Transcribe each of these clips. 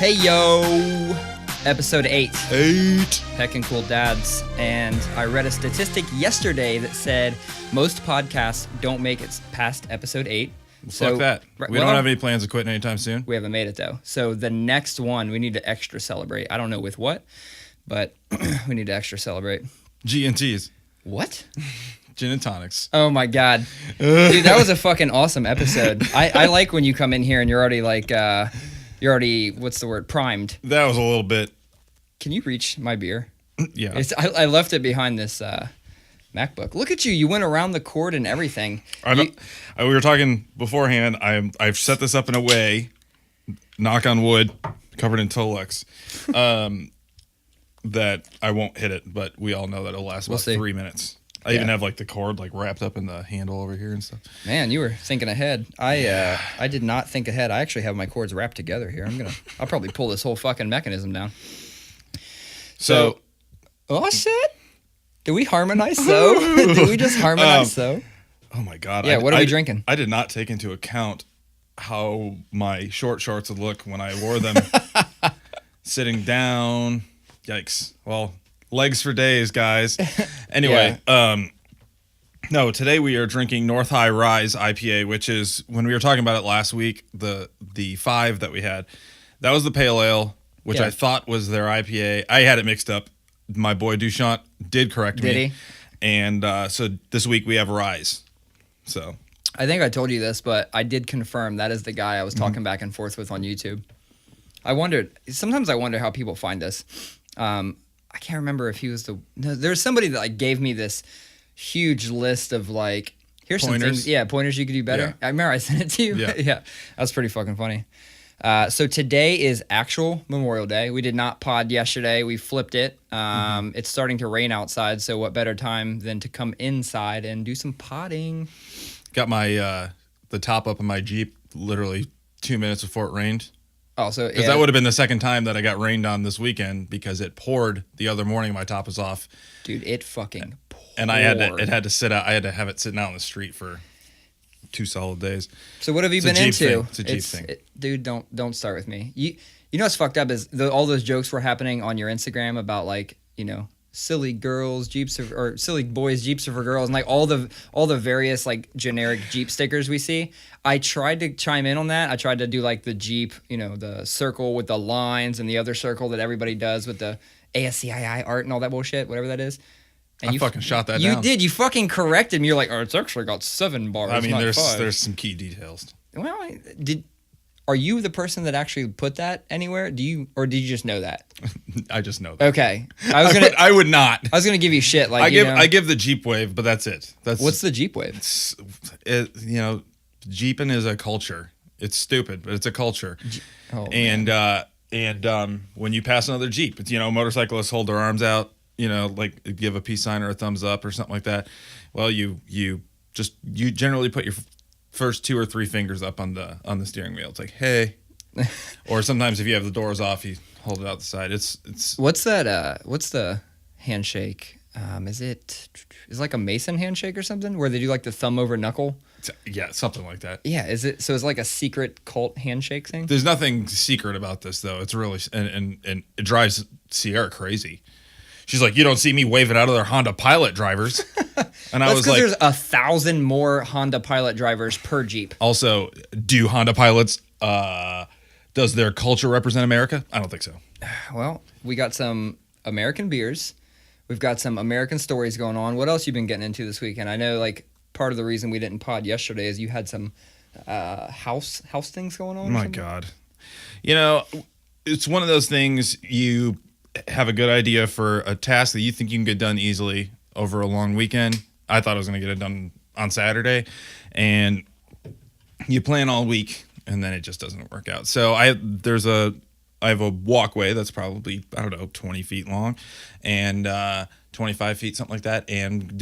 Hey yo! Episode 8. Heckin' Cool Dads. And I read a statistic yesterday that said most podcasts don't make it past episode 8. Fuck that. We don't have any plans of quitting anytime soon. We haven't made it though. So the next one, we need to extra celebrate. I don't know with what, but we need to extra celebrate. G&Ts. What? Gin and tonics. Oh my God. Dude, that was a fucking awesome episode. I like when you come in here and you're already like, what's the word, primed. That was a little bit. Can you reach my beer? Yeah. I left it behind this MacBook. Look at you. You went around the cord and everything. We were talking beforehand. I've set this up in a way, knock on wood, covered in Tolex, that I won't hit it, but we all know that it'll last about 3 minutes. I even have like the cord like wrapped up in the handle over here and stuff. Man, you were thinking ahead. I did not think ahead. I actually have my cords wrapped together here. I'll probably pull this whole fucking mechanism down. So, oh shit! Did we harmonize so? Did we just harmonize so? Oh my God! Yeah, what are we drinking? I did not take into account how my short shorts would look when I wore them sitting down. Yikes! Well, legs for days, guys. Anyway, no. Today we are drinking North High Rise IPA, which is when we were talking about it last week. The 5 that we had, that was the pale ale, which I thought was their IPA. I had it mixed up. My boy Duchamp did correct me. Did he? And so this week we have Rise. So I think I told you this, but I did confirm that is the guy I was talking back and forth with on YouTube. Sometimes I wonder how people find us. I can't remember if he was there's somebody that like gave me this huge list of like, here's pointers. Some things, pointers you could do better. Yeah. I remember I sent it to you. Yeah, that's pretty fucking funny. So today is actual Memorial Day. We did not pod yesterday. We flipped it. It's starting to rain outside, so what better time than to come inside and do some podding? Got my the top up of my Jeep literally 2 minutes before it rained. Oh, so because that would have been the second time that I got rained on this weekend because it poured the other morning. My top was off. Dude, it fucking poured. And I had to sit out. I had to have it sitting out in the street for 2 solid days. So what have you been into? It's a Jeep thing. Dude, don't start with me. You know what's fucked up is all those jokes were happening on your Instagram about like, silly girls Jeeps or silly boys Jeeps are for girls, and like all the various like generic Jeep stickers we see. I tried to chime in on that. I tried to do like the Jeep, the circle with the lines and the other circle that everybody does with the ASCII art and all that bullshit, whatever that is. And I fucking shot that down. You did. You fucking corrected me. You're like, it's actually got 7 bars. I mean, not there's 5. there's some key details. Well, are you the person that actually put that anywhere? Did you just know that? I just know that. Okay. I would not. I was gonna give you shit. Like I give the Jeep wave, but that's it. What's the Jeep wave? Jeeping is a culture. It's stupid, but it's a culture. And when you pass another Jeep, it's motorcyclists hold their arms out, like give a peace sign or a thumbs up or something like that. Well, you generally put your first 2 or 3 fingers up on the steering wheel. It's like, hey. Or sometimes if you have the doors off, you hold it out the side. It's what's that? What's the handshake? Is it like a Mason handshake or something where they do like the thumb over knuckle? Yeah, something like that. Yeah, is it? So it's like a secret cult handshake thing. There's nothing secret about this though. It's really and it drives Sierra crazy. She's like, you don't see me waving out of their Honda Pilot drivers. And I was like, there's 1,000 more Honda Pilot drivers per Jeep. Also, do Honda Pilots, does their culture represent America? I don't think so. Well, we got some American beers. We've got some American stories going on. What else you been getting into this weekend? I know like part of the reason we didn't pod yesterday is you had some house things going on. Oh my God. It's one of those things you have a good idea for a task that you think you can get done easily over a long weekend. I thought I was going to get it done on Saturday, and you plan all week, and then it just doesn't work out. So I have a walkway that's probably, 20 feet long, and 25 feet, something like that, and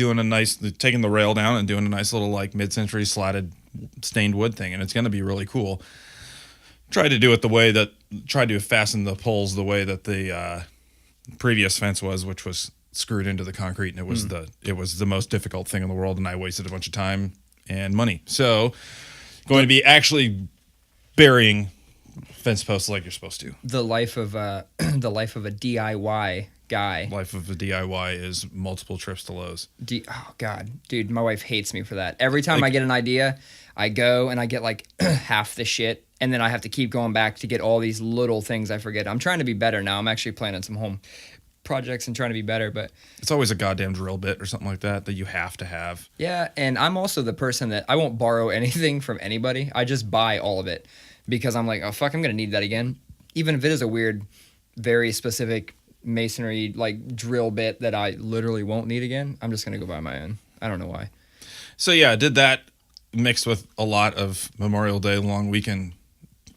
taking the rail down and doing a nice little like mid-century slatted stained wood thing, and it's going to be really cool. Tried to fasten the poles the way that the previous fence was, which was screwed into the concrete, and it was the most difficult thing in the world, and I wasted a bunch of time and money. So going to be actually burying fence posts like you're supposed to. The life of a DIY guy. Life of a DIY is multiple trips to Lowe's. Oh God, dude, my wife hates me for that. Every time I get an idea, I go and I get like half the shit, and then I have to keep going back to get all these little things I forget. I'm trying to be better now. I'm actually planning some home projects and trying to be better, but it's always a goddamn drill bit or something like that you have to have. Yeah, and I'm also the person that I won't borrow anything from anybody. I just buy all of it because I'm like, oh fuck, I'm gonna need that again, even if it is a weird, very specific masonry like drill bit that I literally won't need again. I'm just gonna go buy my own. I don't know why. So yeah, I did that mixed with a lot of Memorial Day long weekend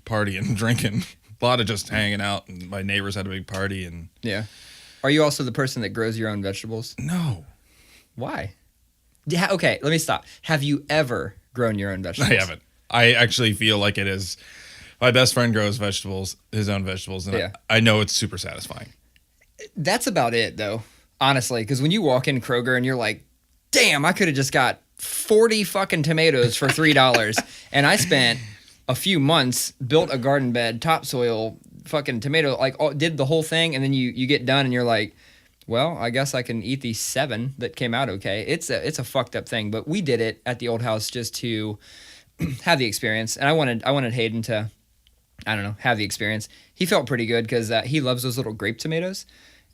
partying, drinking, a lot of just hanging out, and my neighbors had a big party. And yeah. Are you also the person that grows your own vegetables? No. Why? Yeah, okay, let me stop. Have you ever grown your own vegetables? I haven't. I actually feel like it is. My best friend grows vegetables, his own vegetables, and I know it's super satisfying. That's about it, though, honestly, because when you walk in Kroger and you're like, damn, I could have just got 40 fucking tomatoes for $3, and I spent a few months, built a garden bed, topsoil, fucking tomato, like did the whole thing, and then you get done and you're like, well, I guess I can eat these 7 that came out okay. It's a fucked up thing, but we did it at the old house just to have the experience, and I wanted Hayden to, I don't know, have the experience. He felt pretty good because he loves those little grape tomatoes,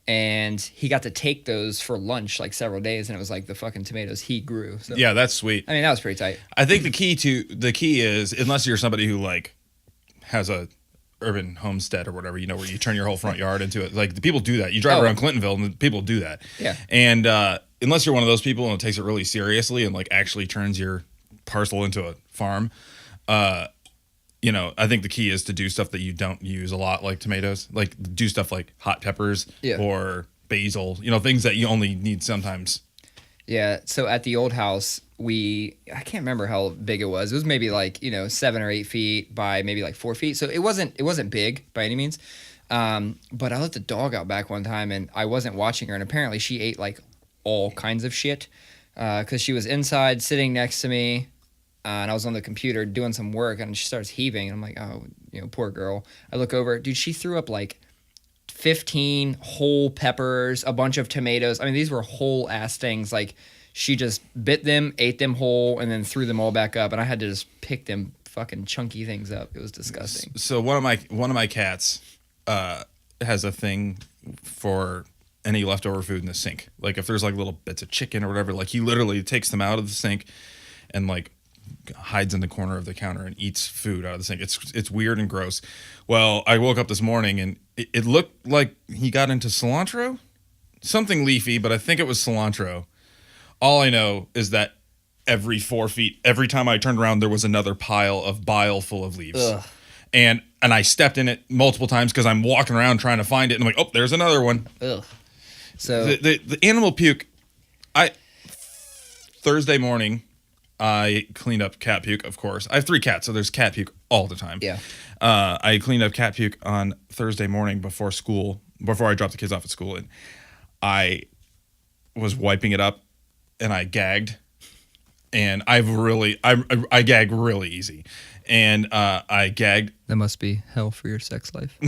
and he got to take those for lunch like several days, and it was like the fucking tomatoes he grew. So, yeah, that's sweet. I mean, that was pretty tight. I think the key is, unless you're somebody who like has a urban homestead or whatever, where you turn your whole front yard into it. Like the people do that. You drive around Clintonville and the people do that. Yeah. And unless you're one of those people and it takes it really seriously and like actually turns your parcel into a farm, I think the key is to do stuff that you don't use a lot, like tomatoes. Like do stuff like hot peppers or basil. Things that you only need sometimes. Yeah. So at the old house, I can't remember how big it was. It was maybe like 7 or 8 feet by maybe like 4 feet. So it wasn't big by any means. But I let the dog out back one time and I wasn't watching her, and apparently she ate like all kinds of shit because she was inside sitting next to me. And I was on the computer doing some work, and she starts heaving. And I'm like, oh, poor girl. I look over. Dude, she threw up like 15 whole peppers, a bunch of tomatoes. I mean, these were whole ass things. Like, she just bit them, ate them whole, and then threw them all back up. And I had to just pick them fucking chunky things up. It was disgusting. So one of my cats has a thing for any leftover food in the sink. Like if there's like little bits of chicken or whatever, like he literally takes them out of the sink and like hides in the corner of the counter and eats food out of the sink. It's weird and gross. Well, I woke up this morning and it looked like he got into cilantro, something leafy, but I think it was cilantro. All I know is that every 4 feet, every time I turned around, there was another pile of bile full of leaves. Ugh. And I stepped in it multiple times because I'm walking around trying to find it, and I'm like, oh, there's another one. Ugh. So the animal puke. Thursday morning, I cleaned up cat puke. Of course, I have 3 cats, so there's cat puke all the time. Yeah. I cleaned up cat puke on Thursday morning before I dropped the kids off at school, and I was wiping it up, and I gagged, and I gag really easy, and I gagged. That must be hell for your sex life.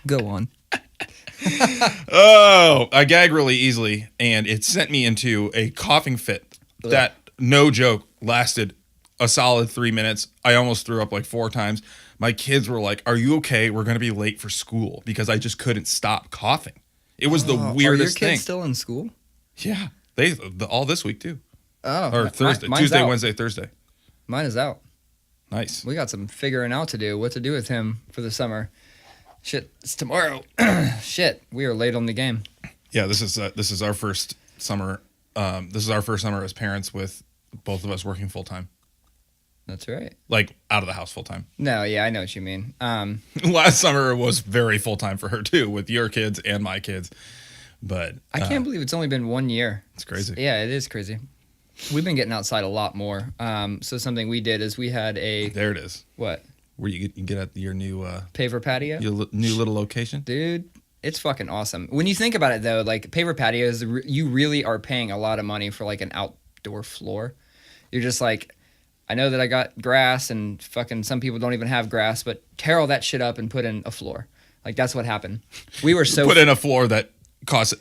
Go on. Oh, I gag really easily, and it sent me into a coughing fit that, no joke, lasted a solid 3 minutes. I almost threw up like 4 times. My kids were like, "Are you okay? We're going to be late for school," because I just couldn't stop coughing. It was the weirdest thing. Are your kids still in school? Yeah, all this week too. Oh, or Thursday, Tuesday, Wednesday, Thursday. Mine is out. Nice. We got some figuring out to do. What to do with him for the summer? Shit, it's tomorrow. Shit, we are late on the game. Yeah, this is our first summer. This is our first summer as parents with both of us working full time. That's right. Like out of the house full time. No, yeah, I know what you mean. Last summer was very full time for her too, with your kids and my kids. But I can't believe it's only been 1 year. It's crazy. Yeah, it is crazy. We've been getting outside a lot more. So something we did is we had a. There it is. What? Where you get at your new paver patio. Your new little location, dude. It's fucking awesome. When you think about it, though, like paver patios, you really are paying a lot of money for like an outdoor floor. You're just like, I know that I got grass and fucking some people don't even have grass, but tear all that shit up and put in a floor. Like that's what happened. We were so put in a floor that costs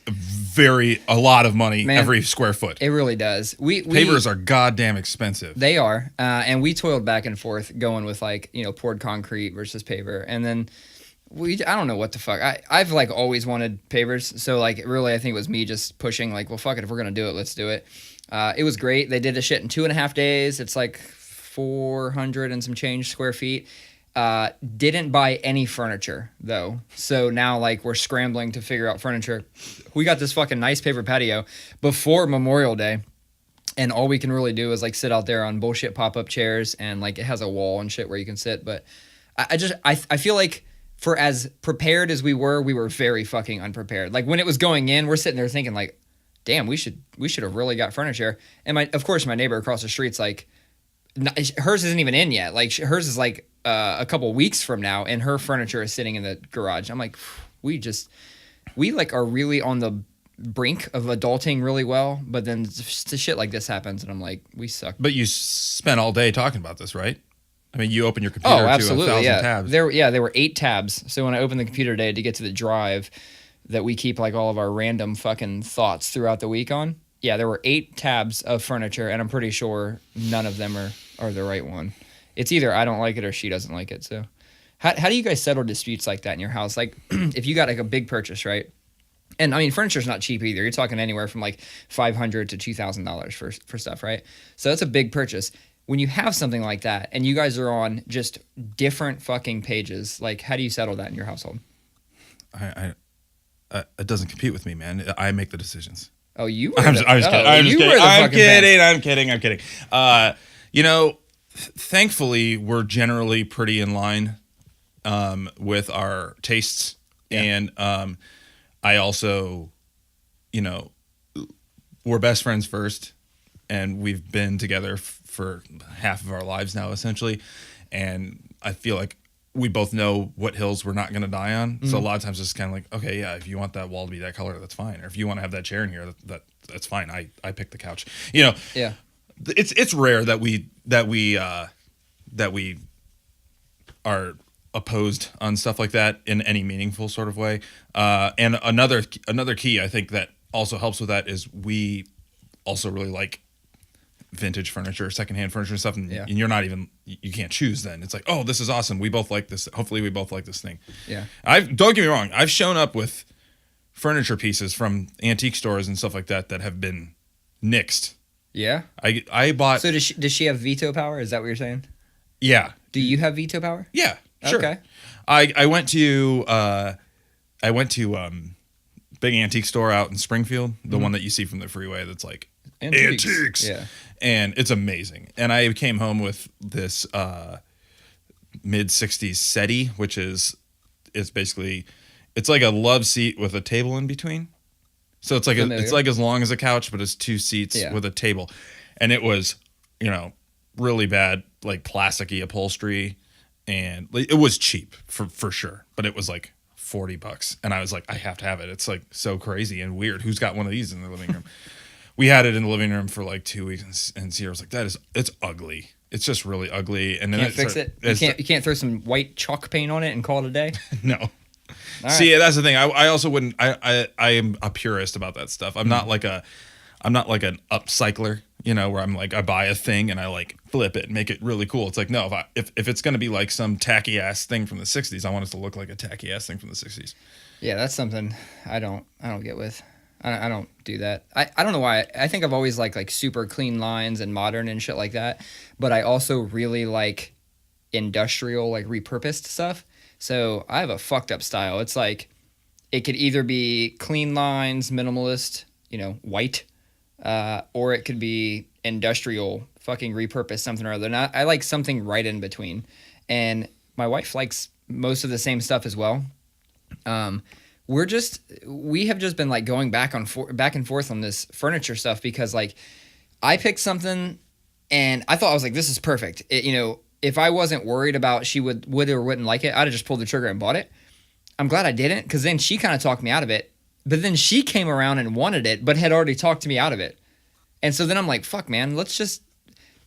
a lot of money every square foot. It really does. Pavers are goddamn expensive. They are, and we toiled back and forth going with like poured concrete versus paver, and then I don't know what the fuck. I've like always wanted pavers, so like really I think it was me just pushing like, well fuck it, if we're gonna do it, let's do it. It was great. They did the shit in 2.5 days. It's like 400 and some change square feet. Didn't buy any furniture though, so now like we're scrambling to figure out furniture. We got this fucking nice paper patio before Memorial Day, and all we can really do is like sit out there on bullshit pop-up chairs, and like it has a wall and shit where you can sit. But I feel like for as prepared as we were very fucking unprepared. Like when it was going in, we're sitting there thinking like, damn, we should have really got furniture. And of course my neighbor across the street's like, hers isn't even in yet. Like hers is like a couple weeks from now, and her furniture is sitting in the garage. I'm like, we like are really on the brink of adulting really well, but then shit like this happens, and I'm like, we suck. But you spent all day talking about this, right? I mean, you open your computer to 1,000 tabs. There were 8 tabs. So when I opened the computer today to get to the drive that we keep like all of our random fucking thoughts throughout the week on, there were 8 tabs of furniture, and I'm pretty sure none of them are the right one. It's either I don't like it or she doesn't like it. So how do you guys settle disputes like that in your house? Like if you got like a big purchase, right? And I mean, furniture's not cheap either. You're talking anywhere from like $500 to $2,000 for stuff, right? So that's a big purchase. When you have something like that and you guys are on just different fucking pages, like how do you settle that in your household? It doesn't compete with me, man. I make the decisions. Oh, you? I'm just kidding. I'm kidding. Thankfully, we're generally pretty in line with our tastes, and I also, we're best friends first, and we've been together for half of our lives now, essentially, and I feel like we both know what hills we're not going to die on. Mm-hmm. So a lot of times it's kind of like, okay, yeah, if you want that wall to be that color, that's fine. Or if you want to have that chair in here, that's fine. I picked the couch. Yeah. It's rare that we are opposed on stuff like that in any meaningful sort of way. And another key I think that also helps with that is we also really like vintage furniture, secondhand furniture and stuff, and you're not even, you can't choose then. It's like, oh, this is awesome. We both like this. Hopefully we both like this thing. Yeah. Don't get me wrong. I've shown up with furniture pieces from antique stores and stuff like that have been nixed. Yeah. I bought. So does she have veto power? Is that what you're saying? Yeah. Do you have veto power? Yeah. Sure. Okay. I went to big antique store out in Springfield, the one that you see from the freeway that's like antiques. Yeah. And it's amazing. And I came home with this mid-60s settee, which is basically, it's like a love seat with a table in between. So it's like it's like as long as a couch, but it's 2 seats with a table. And it was, really bad, like plasticky upholstery, and it was cheap for sure, but it was like $40, and I was like, I have to have it. It's like so crazy and weird. Who's got one of these in their living room? We had it in the living room for like 2 weeks, and Sierra was like, it's ugly. It's just really ugly. And then can't fix it. You can't throw some white chalk paint on it and call it a day. No. All See, right. That's the thing. I also wouldn't. I am a purist about that stuff. I'm not like an upcycler. Where I'm like, I buy a thing and I like flip it and make it really cool. It's like, no, if it's gonna be like some tacky ass thing from the '60s, I want it to look like a tacky ass thing from the '60s. Yeah, that's something I don't get with. I don't do that. I don't know why. I think I've always like super clean lines and modern and shit like that. But I also really like industrial, like repurposed stuff. So I have a fucked up style. It's like it could either be clean lines, minimalist, white, or it could be industrial, fucking repurposed something or other. And I like something right in between. And my wife likes most of the same stuff as well. We have just been like going back and forth on this furniture stuff because like I picked something and I thought I was like, this is perfect. If I wasn't worried about she would or wouldn't like it, I'd have just pulled the trigger and bought it. I'm glad I didn't, because then she kind of talked me out of it. But then she came around and wanted it, but had already talked me out of it. And so then I'm like, fuck, man, let's just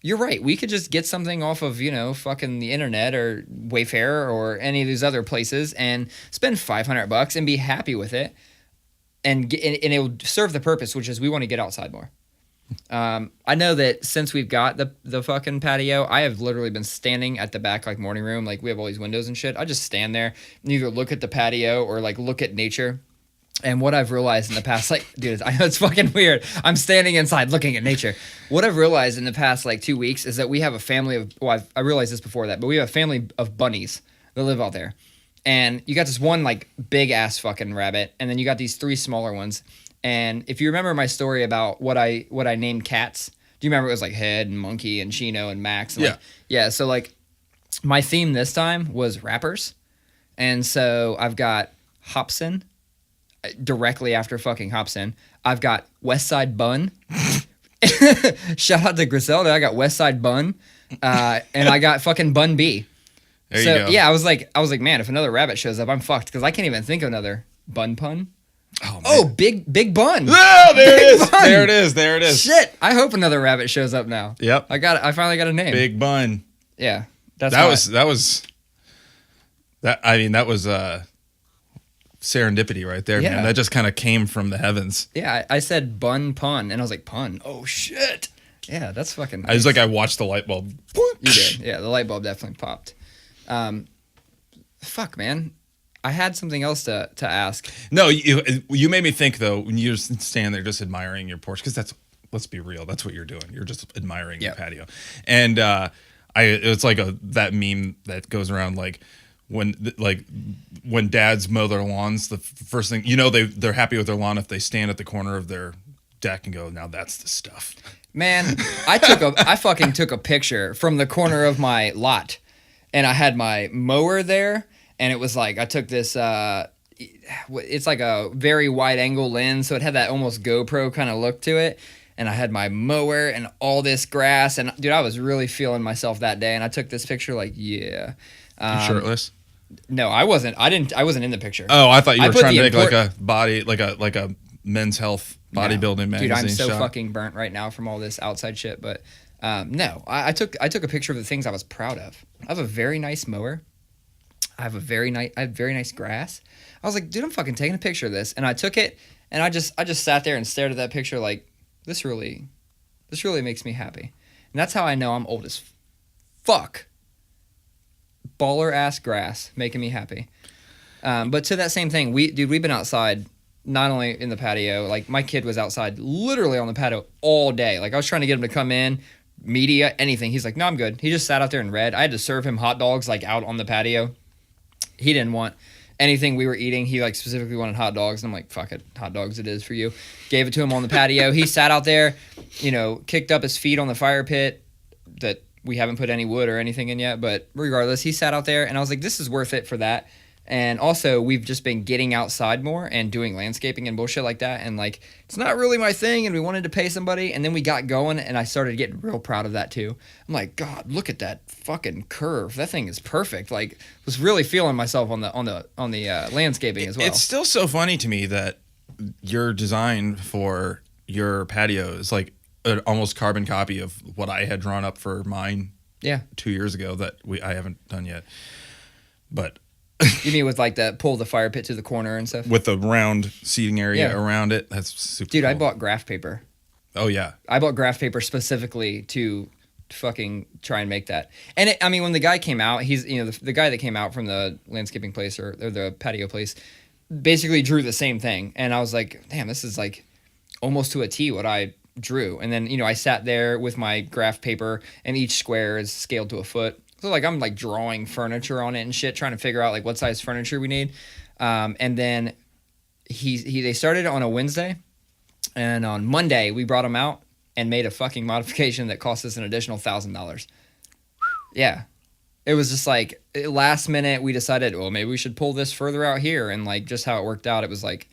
you're right. We could just get something off of, fucking the internet or Wayfair or any of these other places and spend $500 and be happy with it. And it will serve the purpose, which is we want to get outside more. I know that since we've got the fucking patio, I have literally been standing at the back, like morning room, like we have all these windows and shit. I just stand there and either look at the patio or like look at nature. And what I've realized in the past, like, dude, I know it's fucking weird. I'm standing inside looking at nature. What I've realized in the past, like, 2 weeks is that we have a family of, I realized this before that, but we have a family of bunnies that live out there. And you got this one, like, big-ass fucking rabbit, and then you got these 3 smaller ones. And if you remember my story about what I named cats, do you remember it was, like, Head and Monkey and Chino and Max? And Yeah. So, like, my theme this time was rappers. And so I've got Hobson. Directly after fucking Hobson, I've got Westside Bun. Shout out to Griselda. I got Westside Bun, and I got fucking Bun B. There you go. Yeah, I was like, man, if another rabbit shows up, I'm fucked because I can't even think of another bun pun. Oh, big bun. Oh, there Big it is. Bun. There it is. Shit, I hope another rabbit shows up now. Yep. I finally got a name. Big Bun. Yeah, That was serendipity right there, Yeah. man. That just kind of came from the heavens. Yeah, I said bun pun, and I was like, pun. Oh shit. Yeah, that's fucking. I was like, I watched the light bulb. You did. Yeah, the light bulb definitely popped. Fuck, man. I had something else to ask. No, you made me think, though, when you're standing there just admiring your porch, because let's be real, that's what you're doing. You're just admiring your patio. And it's like that meme that goes around, like, when dads mow their lawns, the first thing, they're happy with their lawn if they stand at the corner of their deck and go, now that's the stuff. Man, I fucking took a picture from the corner of my lot, and I had my mower there, and it was like I took this. It's like a very wide angle lens, so it had that almost GoPro kind of look to it. And I had my mower and all this grass, and dude, I was really feeling myself that day. And I took this picture, like, yeah. You shirtless? No, I wasn't. I wasn't in the picture. Oh, I thought you were trying to make like a body, like a men's health bodybuilding magazine. Dude, I'm so shot. fucking burnt right now from all this outside shit. But no, I took a picture of the things I was proud of. I have a very nice mower. I have very nice grass. I was like, dude, I'm fucking taking a picture of this, and I took it, and I just sat there and stared at that picture like, this really makes me happy, and that's how I know I'm old as fuck. Baller ass grass making me happy. But to that same thing, we've been outside, not only in the patio, like my kid was outside literally on the patio all day. Like I was trying to get him to come in, media, anything. He's like, no, I'm good. He just sat out there and read. I had to serve him hot dogs like out on the patio. He didn't want anything we were eating. He like specifically wanted hot dogs. And I'm like, fuck it, hot dogs it is for you. Gave it to him on the patio. He sat out there, kicked up his feet on the fire pit that we haven't put any wood or anything in yet, but regardless, he sat out there, and I was like, this is worth it for that. And also, we've just been getting outside more and doing landscaping and bullshit like that, and like, it's not really my thing, and we wanted to pay somebody, and then we got going, and I started getting real proud of that too. I'm like, God, look at that fucking curve. That thing is perfect. Like, was really feeling myself on the landscaping as well. It's still so funny to me that your design for your patio is like an almost carbon copy of what I had drawn up for mine 2 years ago that I haven't done yet. But you mean with like pull the fire pit to the corner and stuff? With the round seating area around it. That's super Dude, cool. I bought graph paper. Oh, yeah. I bought graph paper specifically to fucking try and make that. And when the guy came out, he's, the guy that came out from the landscaping place or the patio place basically drew the same thing. And I was like, damn, this is like almost to a T what I drew. And then I sat there with my graph paper, and each square is scaled to a foot, so like I'm like drawing furniture on it and shit, trying to figure out like what size furniture we need. And then they started on a Wednesday, and on Monday we brought him out and made a fucking modification that cost us an additional $1,000. Yeah, it was just like last minute we decided, well, maybe we should pull this further out here, and like just how it worked out, it was like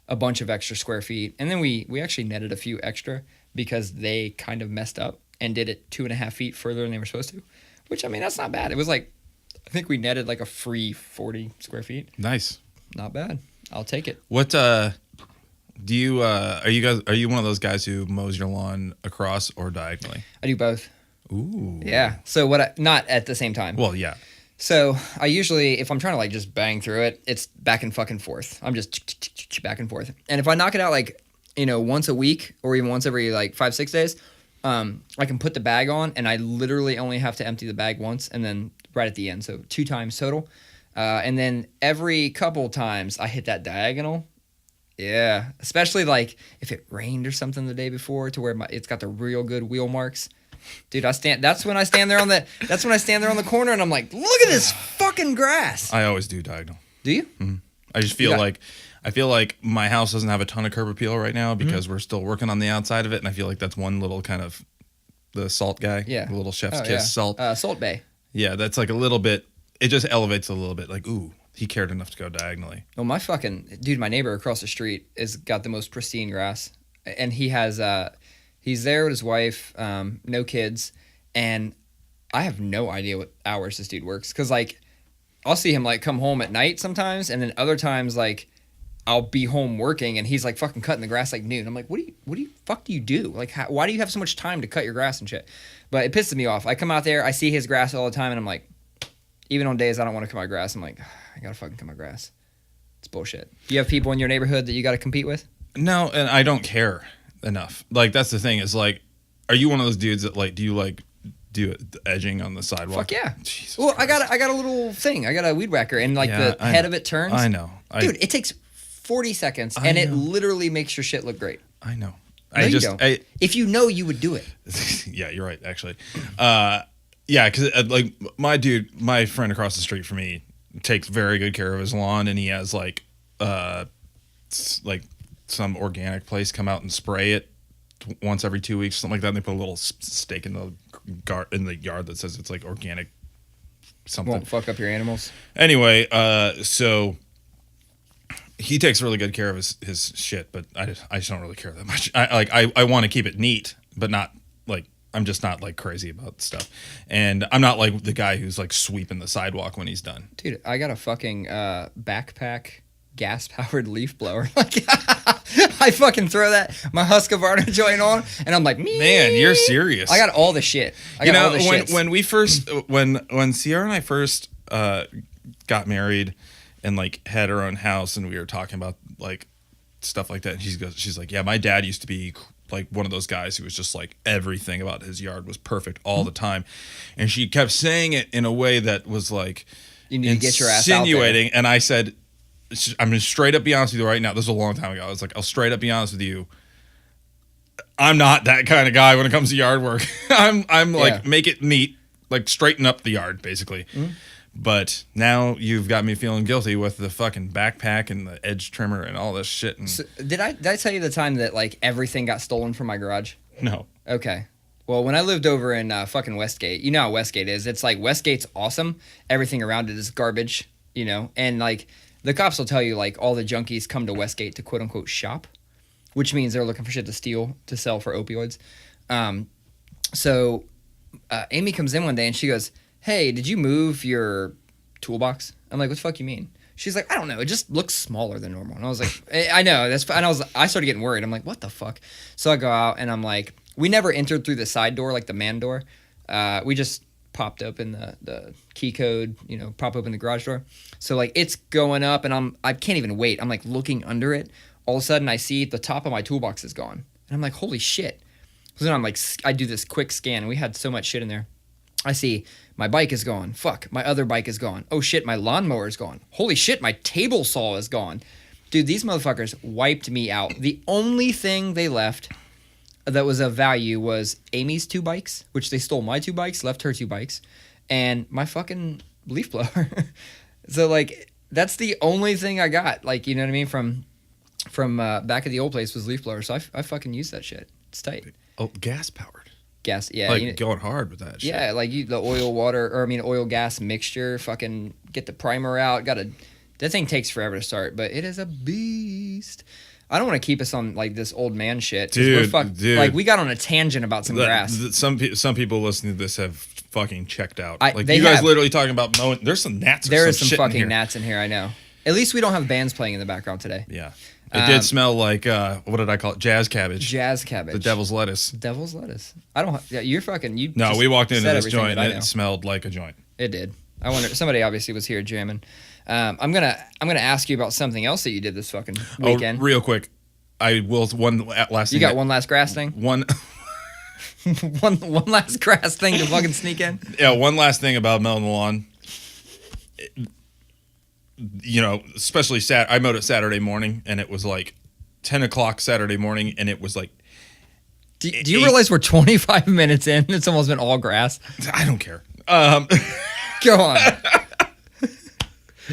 a bunch of extra square feet. And then we actually netted a few extra because they kind of messed up and did it 2.5 feet further than they were supposed to, which, that's not bad. It was like, I think we netted like a free 40 square feet. Nice. Not bad. I'll take it. What, do you, are you one of those guys who mows your lawn across or diagonally? I do both. Ooh. Yeah. So not at the same time. Well, yeah. So I usually, if I'm trying to like just bang through it, it's back and fucking forth. I'm just back and forth. And if I knock it out like, once a week or even once every like 5-6 days, I can put the bag on and I literally only have to empty the bag once and then right at the end. So 2 times total. And then every couple times I hit that diagonal. Yeah. Especially like if it rained or something the day before to where it's got the real good wheel marks. Dude, that's when I stand there on the corner and I'm like, look at this fucking grass. I always do diagonal. Do you? Mm-hmm. I just feel like my house doesn't have a ton of curb appeal right now because we're still working on the outside of it, and I feel like that's one little kind of the salt guy, the little chef's kiss salt. Salt Bay. Yeah, that's like a little bit. It just elevates a little bit. Like, ooh, he cared enough to go diagonally. Well, my neighbor across the street has got the most pristine grass, and he has he's there with his wife, no kids, and I have no idea what hours this dude works because like I'll see him like come home at night sometimes, and then other times like I'll be home working and he's like fucking cutting the grass like noon. I'm like, what do you fuck do you do? Like, why do you have so much time to cut your grass and shit? But it pisses me off. I come out there, I see his grass all the time, and I'm like, even on days I don't want to cut my grass, I'm like, I gotta fucking cut my grass. It's bullshit. Do you have people in your neighborhood that you gotta compete with? No, and I don't care enough. Like, that's the thing is like, are you one of those dudes that like, do you like do edging on the sidewalk? Fuck yeah. Jesus well, Christ. I got a little thing. I got a weed whacker, and like the head of it turns. I know. Dude, it takes 40 seconds, and it literally makes your shit look great. I know. No, you don't. If you know, you would do it. Yeah, you're right, actually. Yeah, because like my friend across the street from me takes very good care of his lawn, and he has like some organic place come out and spray it once every 2 weeks, something like that. And they put a little stake in the yard that says it's like organic something. Won't fuck up your animals. Anyway, so he takes really good care of his shit, but I just don't really care that much. I want to keep it neat, but not like I'm just not like crazy about stuff. And I'm not like the guy who's like sweeping the sidewalk when he's done. Dude, I got a fucking backpack gas-powered leaf blower. Like, I fucking throw my Husqvarna joint on, and I'm like, man, you're serious. I got all the shit. When Sierra and I first got married and like had our own house, and we were talking about like stuff like that, and she's like, yeah, my dad used to be like one of those guys who was just like everything about his yard was perfect all the time, and she kept saying it in a way that was like you need to get your ass out there. And I said, I'm gonna straight up be honest with you right now. This was a long time ago. I was like, I'll straight up be honest with you. I'm not that kind of guy when it comes to yard work. I'm like, make it neat, like straighten up the yard, basically. Mm-hmm. But now you've got me feeling guilty with the fucking backpack and the edge trimmer and all this shit. And so, did I tell you the time that like everything got stolen from my garage? No. Okay. Well, when I lived over in fucking Westgate, you know how Westgate is. It's like Westgate's awesome. Everything around it is garbage, and like the cops will tell you like all the junkies come to Westgate to quote unquote shop, which means they're looking for shit to steal to sell for opioids. So Amy comes in one day and she goes, hey, did you move your toolbox? I'm like, what the fuck you mean? She's like, I don't know. It just looks smaller than normal. And I was like, I know. And I started getting worried. I'm like, what the fuck? So I go out and I'm like, we never entered through the side door, like the man door. We just popped open the key code, prop open the garage door. So like it's going up and I can't even wait. I'm like looking under it. All of a sudden I see the top of my toolbox is gone. And I'm like, holy shit. So then I'm like, I do this quick scan. We had so much shit in there. I see my bike is gone. Fuck, my other bike is gone. Oh shit, my lawnmower is gone. Holy shit, my table saw is gone. Dude, these motherfuckers wiped me out. The only thing they left that was of value was Amy's 2 bikes, which they stole my 2 bikes, left her 2 bikes, and my fucking leaf blower. So like that's the only thing I got. Like, you know what I mean? From back at the old place was leaf blower. So I fucking use that shit. It's tight. Oh, gas powered. Gas, yeah. Like going hard with that shit. Yeah, like the oil gas mixture, fucking get the primer out. That thing takes forever to start, but it is a beast. I don't want to keep us on like this old man shit. Dude. Like we got on a tangent about some grass. Some people listening to this have fucking checked out. You guys have. Literally talking about mowing. There's some gnats. There is some fucking gnats in here, I know. At least we don't have bands playing in the background today. Yeah. It did smell like what did I call it? Jazz cabbage. Jazz cabbage. The devil's lettuce. Devil's lettuce. I don't. Yeah, you're fucking. You. No, just we walked into said this everything joint that I and know. it smelled like a joint. It did. I wonder. Somebody obviously was here jamming. I'm gonna ask you about something else that you did this fucking weekend. Oh, real quick, I will one last thing. You got one last grass thing. One. one last grass thing to fucking sneak in. Yeah, one last thing about mowing the lawn. You know, especially I mowed it Saturday morning, and it was like 10 o'clock Saturday morning, and it was like. Do you realize we're 25 minutes in? It's almost been all grass. I don't care. Go on.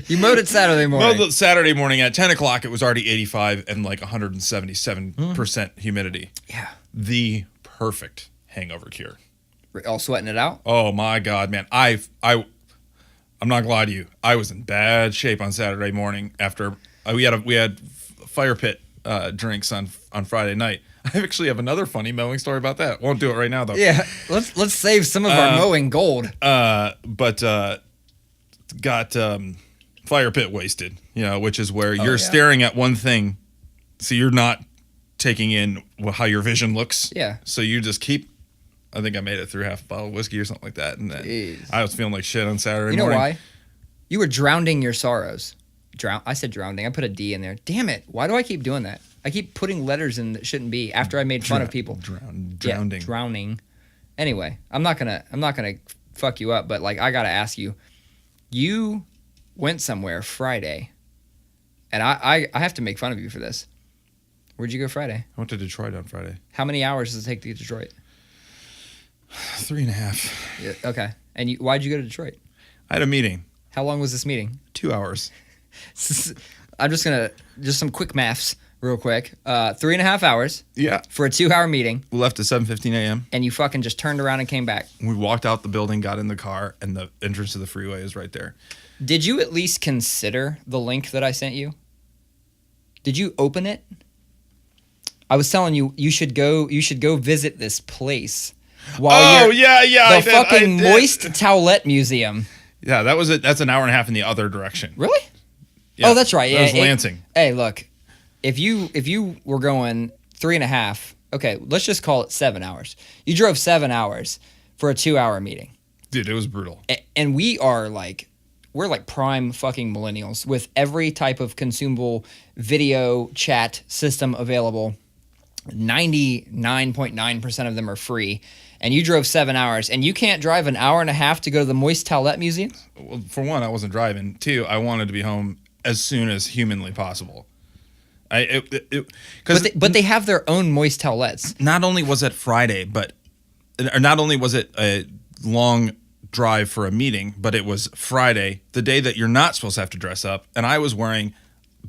You mowed it Saturday morning. Mowed it Saturday morning at 10 o'clock. It was already 85 and like 177% humidity. Yeah. The perfect hangover cure. All sweating it out? Oh my God, man. I'm not gonna lie to you. I was in bad shape on Saturday morning after we had fire pit drinks on Friday night. I actually have another funny mowing story about that. Won't do it right now though. Yeah, let's save some of our mowing gold. But got fire pit wasted, you know, which is where you're staring at one thing, so you're not taking in how your vision looks. Yeah. So you just keep. I think I made it through half a bottle of whiskey or something like that, and then I was feeling like shit on Saturday morning. You know why? You were drowning your sorrows. I said drowning. I put a D in there. Damn it! Why do I keep doing that? I keep putting letters in that shouldn't be after I made fun of people. Drowning. Yeah, drowning. Anyway, I'm not gonna fuck you up, but like I gotta ask you. You went somewhere Friday, and I have to make fun of you for this. Where'd you go Friday? I went to Detroit on Friday. How many hours does it take to get to Detroit? 3.5. Yeah, okay. And why'd you go to Detroit? I had a meeting. How long was this meeting? 2 hours. I'm just some quick maths real quick. 3.5 hours. Yeah. For a 2-hour meeting. We left at 7:15 a.m. And you fucking just turned around and came back. We walked out the building, got in the car, and the entrance to the freeway is right there. Did you at least consider the link that I sent you? Did you open it? I was telling you you should go visit this place. The fucking Moist Towelette Museum. Yeah, that was it. That's an hour and a half in the other direction. Really? Yeah, oh, that's right. That was Lansing. Hey, look, if you were going 3.5, okay, let's just call it 7 hours. You drove 7 hours for a 2-hour meeting. Dude, it was brutal. And we're like prime fucking millennials with every type of consumable video chat system available. 99.9% of them are free. And you drove 7 hours, and you can't drive an hour and a half to go to the Moist Towelette Museum? Well, for one, I wasn't driving. Two, I wanted to be home as soon as humanly possible. But they have their own Moist Towelettes. Not only was it Friday, not only was it a long drive for a meeting, but it was Friday, the day that you're not supposed to have to dress up, and I was wearing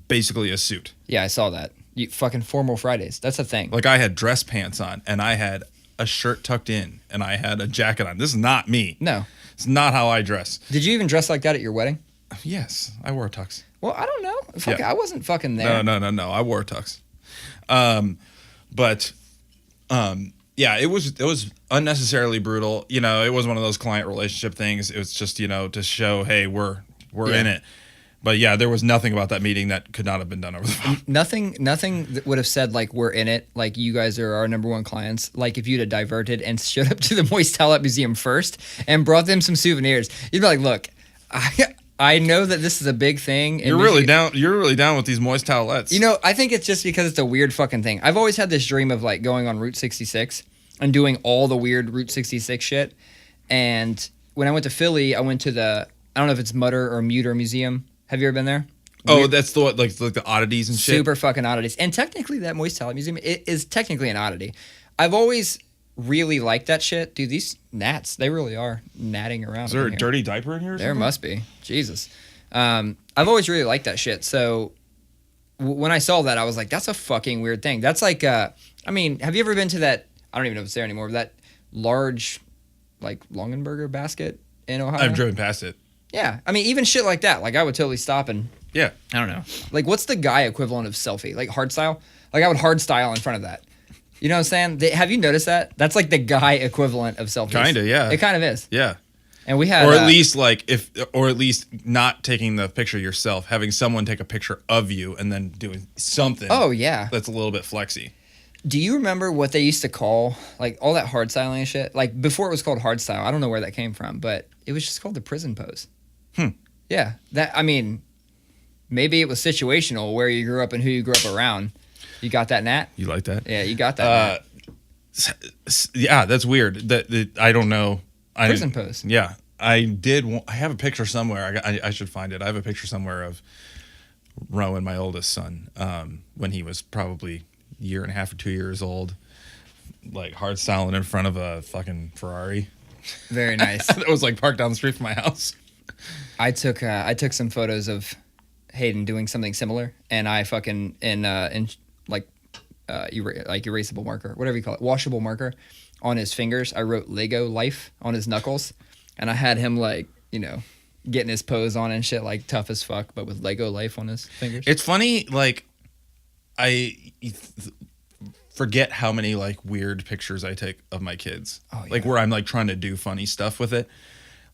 basically a suit. Yeah, I saw that. You fucking formal Fridays. That's a thing. Like I had dress pants on, and I had a shirt tucked in, and I had a jacket on. This is not me. No. It's not how I dress. Did you even dress like that at your wedding? Yes, I wore a tux. Well, I don't know. Yeah. I wasn't fucking there. No. I wore a tux. Yeah, it was unnecessarily brutal. You know, it was one of those client relationship things. It was just, you know, to show, hey, we're in it. But yeah, there was nothing about that meeting that could not have been done over the phone. Nothing that would have said like we're in it, like you guys are our number one clients. Like if you'd have diverted and showed up to the Moist Towelette Museum first and brought them some souvenirs, you'd be like, look, I know that this is a big thing. You're really down with these Moist Towelettes. You know, I think it's just because it's a weird fucking thing. I've always had this dream of like going on Route 66 and doing all the weird Route 66 shit. And when I went to Philly, I went to I don't know if it's Mutter or Muter Museum. Have you ever been there? Oh, that's the like the oddities and shit. Super fucking oddities. And technically, that Moist Towelette Museum is technically an oddity. I've always really liked that shit. Dude, these gnats, they really are gnatting around. Is there a dirty diaper in here or something? There must be. Jesus. I've always really liked that shit. So when I saw that, I was like, that's a fucking weird thing. That's like, I mean, have you ever been to that, I don't even know if it's there anymore, that large, like, Longenberger basket in Ohio? I've driven past it. Yeah. I mean, even shit like that. Like, I would totally stop and... Yeah. I don't know. Like, what's the guy equivalent of selfie? Like, hard style? Like, I would hard style in front of that. You know what I'm saying? Have you noticed that? That's like the guy equivalent of selfies. Kinda, yeah. It kind of is. Yeah. And we had, or at least not taking the picture yourself, having someone take a picture of you and then doing something. Oh yeah, that's a little bit flexy. Do you remember what they used to call like all that hard styling and shit? Like before it was called hard style. I don't know where that came from, but it was just called the prison pose. Yeah, maybe it was situational where you grew up and who you grew up around. You got that, Nat? You like that? Yeah, you got that. Yeah, that's weird. That I don't know. Prison pose. Yeah, I did. I have a picture somewhere. I should find it. I have a picture somewhere of Rowan, my oldest son, when he was probably a year and a half or 2 years old, like hard styling in front of a fucking Ferrari. Very nice. That was like parked down the street from my house. I took some photos of Hayden doing something similar, and I fucking in erasable marker, whatever you call it, washable marker, on his fingers. I wrote Lego life on his knuckles, and I had him like, getting his pose on and shit, like tough as fuck, but with Lego life on his fingers. It's funny, like I forget how many like weird pictures I take of my kids. Oh, yeah. Like where I'm like trying to do funny stuff with it.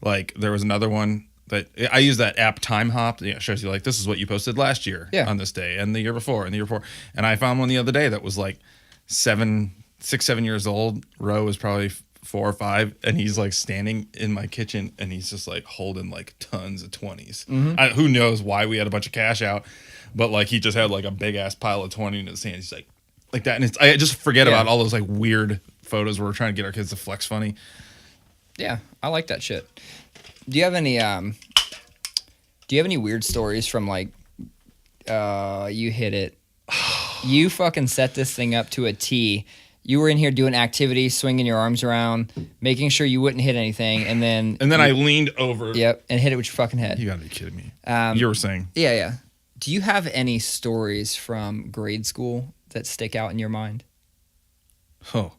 Like there was another one that I use that app Time Hop. It shows you like this is what you posted last year on this day and the year before and the year before. And I found one the other day that was like 7 years old. Ro was probably 4 or 5, and he's like standing in my kitchen and he's just like holding like tons of 20s. Mm-hmm. Who knows why we had a bunch of cash out, but like he just had like a big ass pile of 20 in his hands. He's like that, and I just forget about all those like weird photos where we're trying to get our kids to flex funny. Yeah, I like that shit. Do you have any weird stories from like you hit it? You fucking set this thing up to a T. You were in here doing activities, swinging your arms around, making sure you wouldn't hit anything, and then I leaned over. Yep, and hit it with your fucking head. You gotta be kidding me. You were saying. Yeah. Do you have any stories from grade school that stick out in your mind? Oh.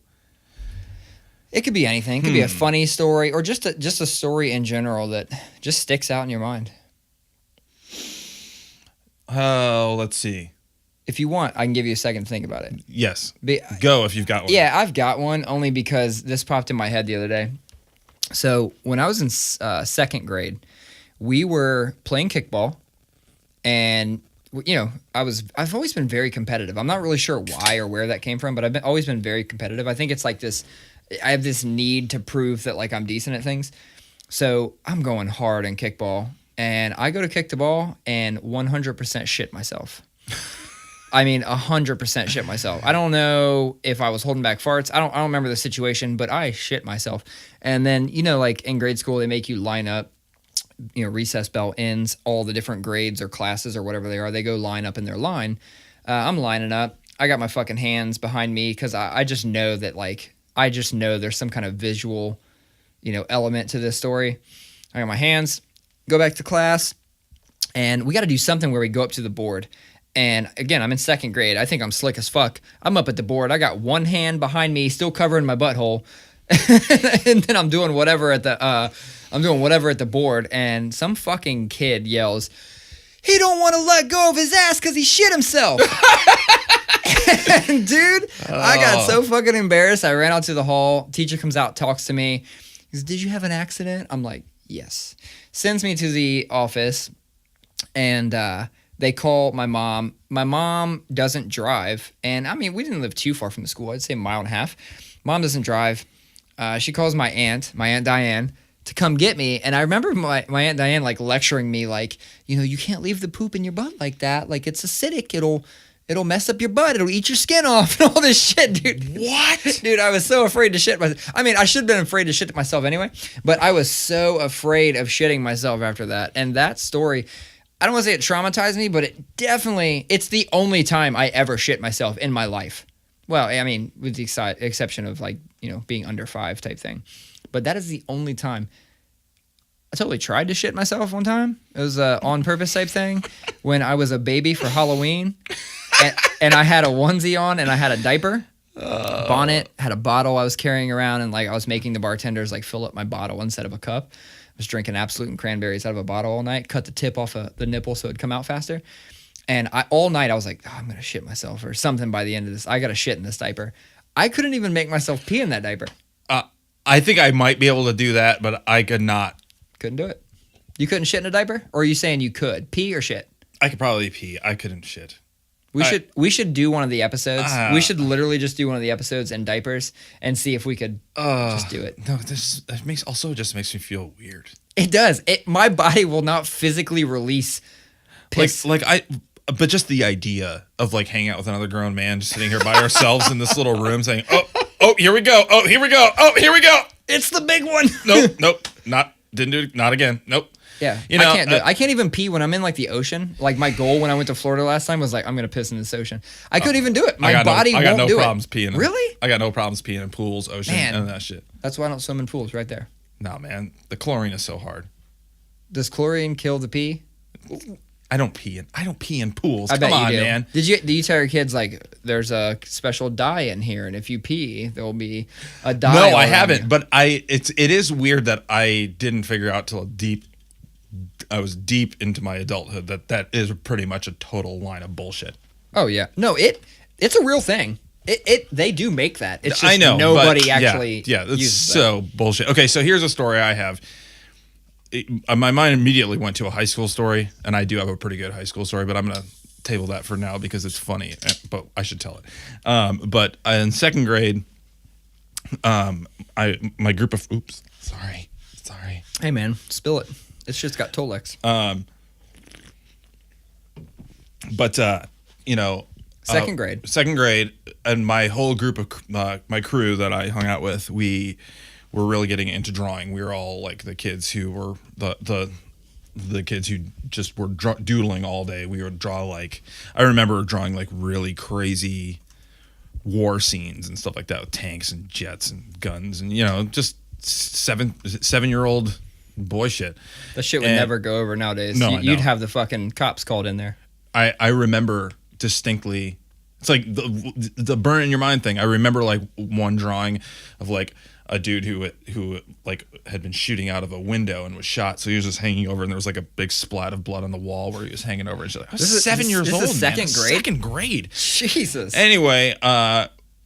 It could be anything. It could be a funny story or just a story in general that just sticks out in your mind. Oh, let's see. If you want, I can give you a second to think about it. Yes. Go if you've got one. Yeah, I've got one only because this popped in my head the other day. So when I was in second grade, we were playing kickball, and I've always been very competitive. I'm not really sure why or where that came from, but I've always been very competitive. I think it's like this. I have this need to prove that like I'm decent at things. So I'm going hard in kickball, and I go to kick the ball and 100% shit myself. I mean, 100% shit myself. I don't know if I was holding back farts. I don't remember the situation, but I shit myself. And then, like in grade school, they make you line up, recess bell ends, all the different grades or classes or whatever they are. They go line up in their line. I'm lining up. I got my fucking hands behind me because I just know that there's some kind of visual, element to this story. I got my hands, go back to class, and we got to do something where we go up to the board. And again, I'm in second grade. I think I'm slick as fuck. I'm up at the board. I got one hand behind me, still covering my butthole, and then I'm doing whatever at the board. And some fucking kid yells, "He don't want to let go of his ass because he shit himself." And dude, I got so fucking embarrassed. I ran out to the hall. Teacher comes out, talks to me. He goes, "Did you have an accident?" I'm like, "Yes." Sends me to the office, and they call my mom. My mom doesn't drive. And I mean, we didn't live too far from the school. I'd say a mile and a half. Mom doesn't drive. She calls my Aunt Diane, to come get me. And I remember my Aunt Diane like lecturing me like, you can't leave the poop in your butt like that. Like it's acidic. It'll mess up your butt. It'll eat your skin off and all this shit, dude. What? Dude, I was so afraid to shit myself. I mean, I should have been afraid to shit myself anyway, but I was so afraid of shitting myself after that. And that story, I don't want to say it traumatized me, but it's the only time I ever shit myself in my life. Well, I mean, with the exception of like, being under 5 type thing. But that is the only time. I totally tried to shit myself one time. It was a on purpose type thing when I was a baby for Halloween. And I had a onesie on and I had a diaper, bonnet, had a bottle I was carrying around, and like I was making the bartenders like fill up my bottle instead of a cup. I was drinking Absolute and cranberries out of a bottle all night, cut the tip off of the nipple so it'd come out faster. And all night I was like, I'm going to shit myself or something by the end of this. I got to shit in this diaper. I couldn't even make myself pee in that diaper. I think I might be able to do that, but I could not. Couldn't do it. You couldn't shit in a diaper? Or are you saying you could? Pee or shit? I could probably pee. I couldn't shit. We should do one of the episodes. We should literally just do one of the episodes in diapers and see if we could just do it. No, that makes me feel weird. It does. My body will not physically release piss. But just the idea of like hanging out with another grown man, just sitting here by ourselves in this little room, saying, "Oh, here we go. Oh, here we go. Oh, here we go. It's the big one." Nope. Didn't do it. Not again. Nope. Yeah, I can't do it. I can't even pee when I'm in like the ocean. Like my goal when I went to Florida last time was like, I'm gonna piss in this ocean. I couldn't even do it. My body won't do it. I got no problems peeing. Really? I got no problems peeing in pools, ocean, and that shit. That's why I don't swim in pools. Right there. Nah, man, the chlorine is so hard. Does chlorine kill the pee? I don't pee in pools. I bet Come on, you do. man. Do you tell your kids like there's a special dye in here, and if you pee, there will be a dye? No, I haven't. You. But it is weird that I didn't figure out till I was deep into my adulthood that is pretty much a total line of bullshit. Oh yeah, no, it's a real thing. They do make that. It's just I know, nobody actually. Yeah, it's so bullshit. Okay, so here's a story I have. My mind immediately went to a high school story, and I do have a pretty good high school story, but I'm gonna table that for now because it's funny. But I should tell it. But in second grade, my group of sorry. Hey man, spill it. This shit's got Tolex. Second grade, and my whole group of my crew that I hung out with, we were really getting into drawing. We were all like the kids who were the kids who just were doodling all day. We would draw I remember drawing like really crazy war scenes and stuff like that with tanks and jets and guns and just 7-year-old boy shit. That shit would never go over nowadays. No, you'd have the fucking cops called in there. I remember distinctly. It's like the burn in your mind thing. I remember like one drawing of like a dude who like had been shooting out of a window and was shot. So he was just hanging over, and there was like a big splat of blood on the wall where he was hanging over. And she's like, I was 7 years old. Second grade. Second grade. Jesus. Anyway,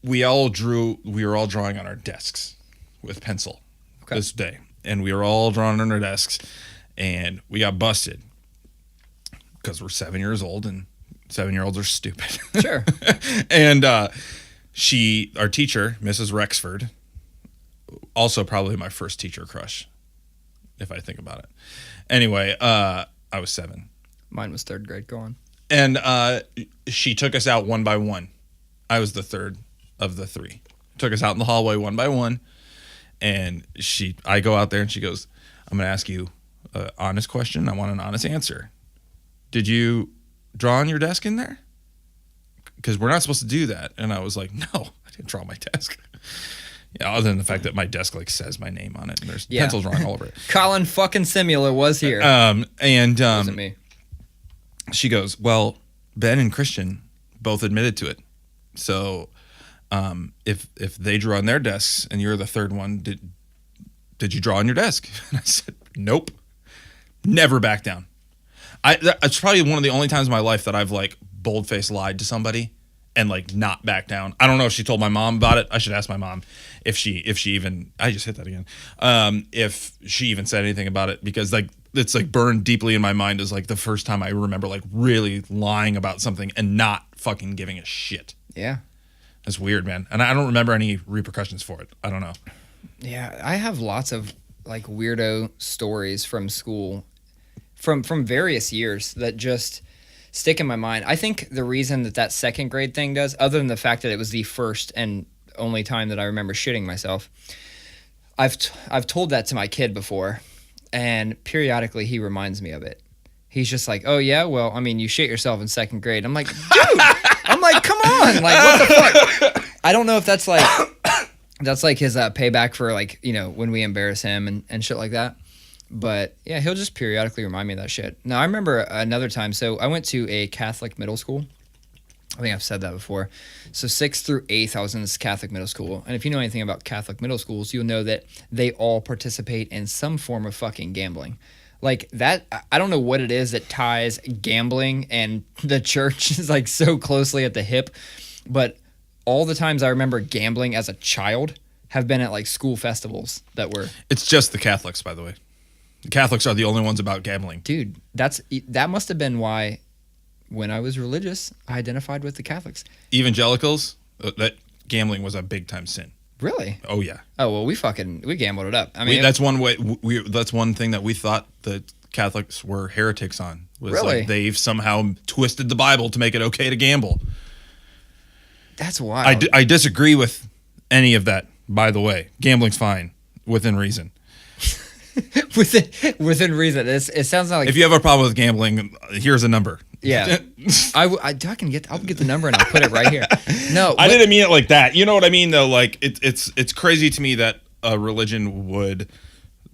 we were all drawing on our desks with pencil this day, and we were all drawing on our desks, and we got busted because we're 7 years old, and 7-year-olds are stupid. Sure. And our teacher, Mrs. Rexford, also probably my first teacher crush, if I think about it. Anyway, I was 7. Mine was third grade. Go on. And she took us out one by one. I was the third of the 3. Took us out in the hallway one by one. And I go out there and she goes, I'm going to ask you an honest question. I want an honest answer. Did you draw on your desk in there? Because we're not supposed to do that. And I was like, no, I didn't draw on my desk. Other than the fact that my desk like says my name on it and there's pencils drawing all over it. Collin fucking Simula was here. Wasn't me. She goes, well, Ben and Christian both admitted to it. So if they drew on their desks and you're the third one, did you draw on your desk? And I said, nope. Never back down. It's probably one of the only times in my life that I've like bold-faced lied to somebody and like not back down. I don't know if she told my mom about it. I should ask my mom if she even, I just hit that again. If she even said anything about it, because like it's like burned deeply in my mind as like the first time I remember like really lying about something and not fucking giving a shit. Yeah. That's weird, man. And I don't remember any repercussions for it. I don't know. Yeah, I have lots of like weirdo stories from school from various years that just stick in my mind. I think the reason that second grade thing does, other than the fact that it was the first and only time that I remember shitting myself, I've told that to my kid before, and periodically he reminds me of it. He's just like, oh yeah, well, I mean, you shit yourself in second grade. I'm like, dude, I'm like, come on, like, what the fuck? I don't know if that's like his payback for like, when we embarrass him and shit like that. But yeah, he'll just periodically remind me of that shit. Now, I remember another time. So I went to a Catholic middle school. I think I've said that before. So 6th through 8th, I was in this Catholic middle school. And if you know anything about Catholic middle schools, you'll know that they all participate in some form of fucking gambling. Like that, I don't know what it is that ties gambling and the church is like so closely at the hip. But all the times I remember gambling as a child have been at like school festivals that were. It's just the Catholics, by the way. The Catholics are the only ones about gambling. Dude, that must have been why when I was religious, I identified with the Catholics. Evangelicals, that gambling was a big time sin. Really? Oh yeah. Oh well, we gambled it up. I mean, that's one way. That's one thing that we thought the Catholics were heretics on. Was really? Like they've somehow twisted the Bible to make it okay to gamble. That's wild. I disagree with any of that. By the way, gambling's fine within reason. within reason. It sounds like if you have a problem with gambling, here's a number. Yeah, I'll get the number and I'll put it right here. No, I didn't mean it like that. You know what I mean, though. Like it's crazy to me that a religion would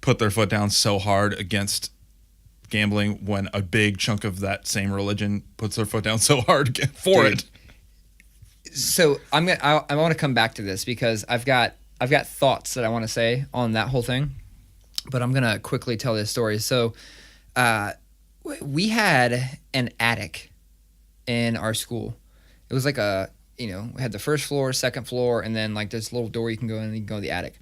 put their foot down so hard against gambling when a big chunk of that same religion puts their foot down so hard for it. So I want to come back to this because I've got thoughts that I want to say on that whole thing, but I'm gonna quickly tell this story. So, we had an attic in our school. It was like we had the first floor, second floor, and then like this little door you can go in and you can go to the attic.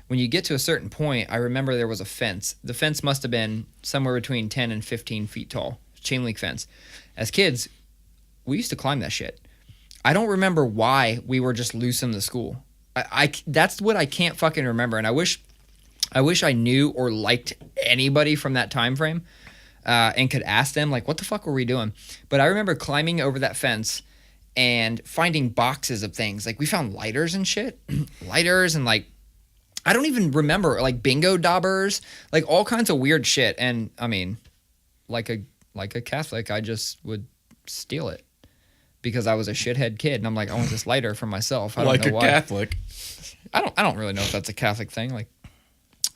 When you get to a certain point, I remember there was a fence. The fence must have been somewhere between 10 and 15 feet tall, chain link fence. As kids, we used to climb that shit. I don't remember why we were just loose in the school. That's what I can't fucking remember, and I wish I knew or liked anybody from that time frame. And could ask them, like, what the fuck were we doing? But I remember climbing over that fence and finding boxes of things. Like, we found lighters and shit. Lighters and, like, I don't even remember, like, bingo daubers. Like, all kinds of weird shit. And, I mean, like a Catholic, I just would steal it. Because I was a shithead kid. And I'm like, I want this lighter for myself. I don't know why. Like a Catholic. I don't really know if that's a Catholic thing. Like,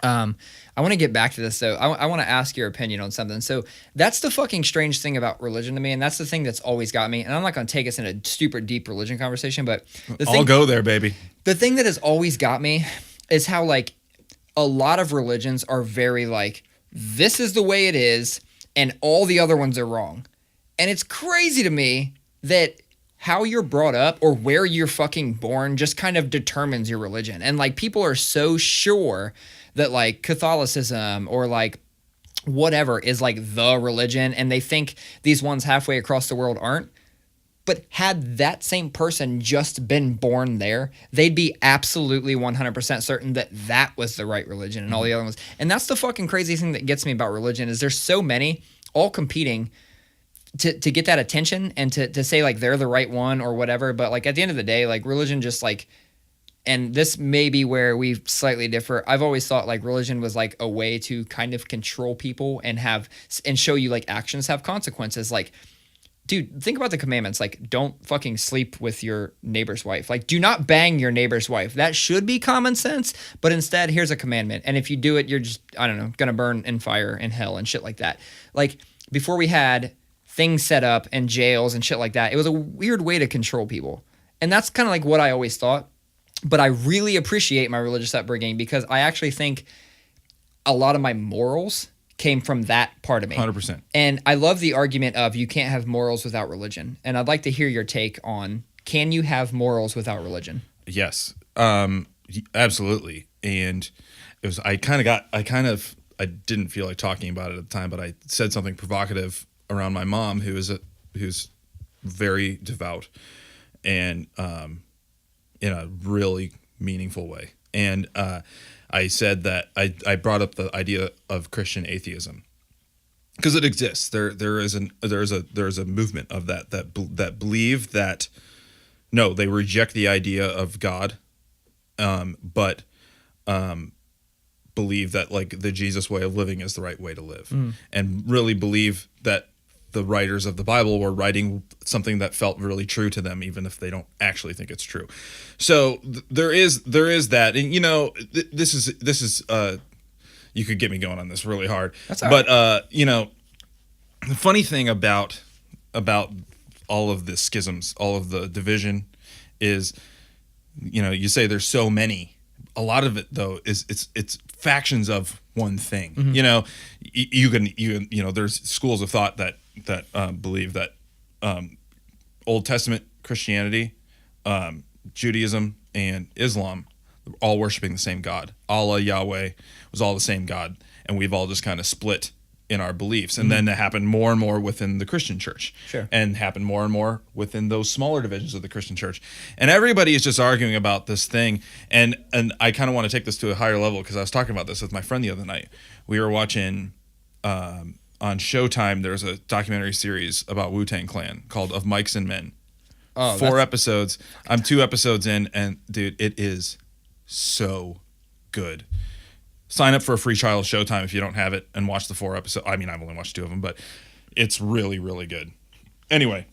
I want to get back to this, though. I want to ask your opinion on something. So that's the fucking strange thing about religion to me, and that's the thing that's always got me. And I'm not going to take us in a super deep religion conversation, but I'll go there, baby. The thing that has always got me is how, like, a lot of religions are very, like, this is the way it is, and all the other ones are wrong. And it's crazy to me that how you're brought up or where you're fucking born just kind of determines your religion. And, like, people are so sure that like Catholicism or like whatever is like the religion, and they think these ones halfway across the world aren't. But had that same person just been born there, they'd be absolutely 100% certain that that was the right religion and all the other ones. And that's the fucking crazy thing that gets me about religion is there's so many all competing to get that attention and to say like they're the right one or whatever. But like at the end of the day, like religion just like, and this may be where we slightly differ. I've always thought like religion was like a way to kind of control people and show you like actions have consequences. Like, dude, think about the commandments. Like, don't fucking sleep with your neighbor's wife. Like, do not bang your neighbor's wife. That should be common sense, but instead, here's a commandment. And if you do it, you're just, I don't know, gonna burn in fire in hell and shit like that. Like, before we had things set up and jails and shit like that, it was a weird way to control people. And that's kind of like what I always thought. But I really appreciate my religious upbringing because I actually think a lot of my morals came from that part of me. 100%. And I love the argument of you can't have morals without religion. And I'd like to hear your take on, can you have morals without religion? Yes, absolutely. And it was, I didn't feel like talking about it at the time, but I said something provocative around my mom, who's very devout and, in a really meaningful way. And I said that I brought up the idea of Christian atheism because it exists. There is a movement of that believe that no, they reject the idea of God, but believe that like the Jesus way of living is the right way to live, and really believe that the writers of the Bible were writing something that felt really true to them, even if they don't actually think it's true. So there is that, and you know, this is you could get me going on this really hard. That's all right. But you know, the funny thing about all of the schisms, all of the division, is, you know, you say there's so many. A lot of it though is it's factions of one thing. Mm-hmm. You know, you know, there's schools of thought that believe that Old Testament Christianity, Judaism, and Islam, all worshiping the same God. Allah, Yahweh was all the same God, and we've all just kind of split in our beliefs. And then it happened more and more within the Christian church. Sure. And happened more and more within those smaller divisions of the Christian church. And everybody is just arguing about this thing. And I kind of want to take this to a higher level, because I was talking about this with my friend the other night. We were watching on Showtime, there's a documentary series about Wu-Tang Clan called Of Mics and Men. Oh, 4 episodes. I'm 2 episodes in, and dude, it is so good. Sign up for a free trial of Showtime if you don't have it, and watch the 4 episodes. I mean, I've only watched 2 of them, but it's really, really good. Anyway,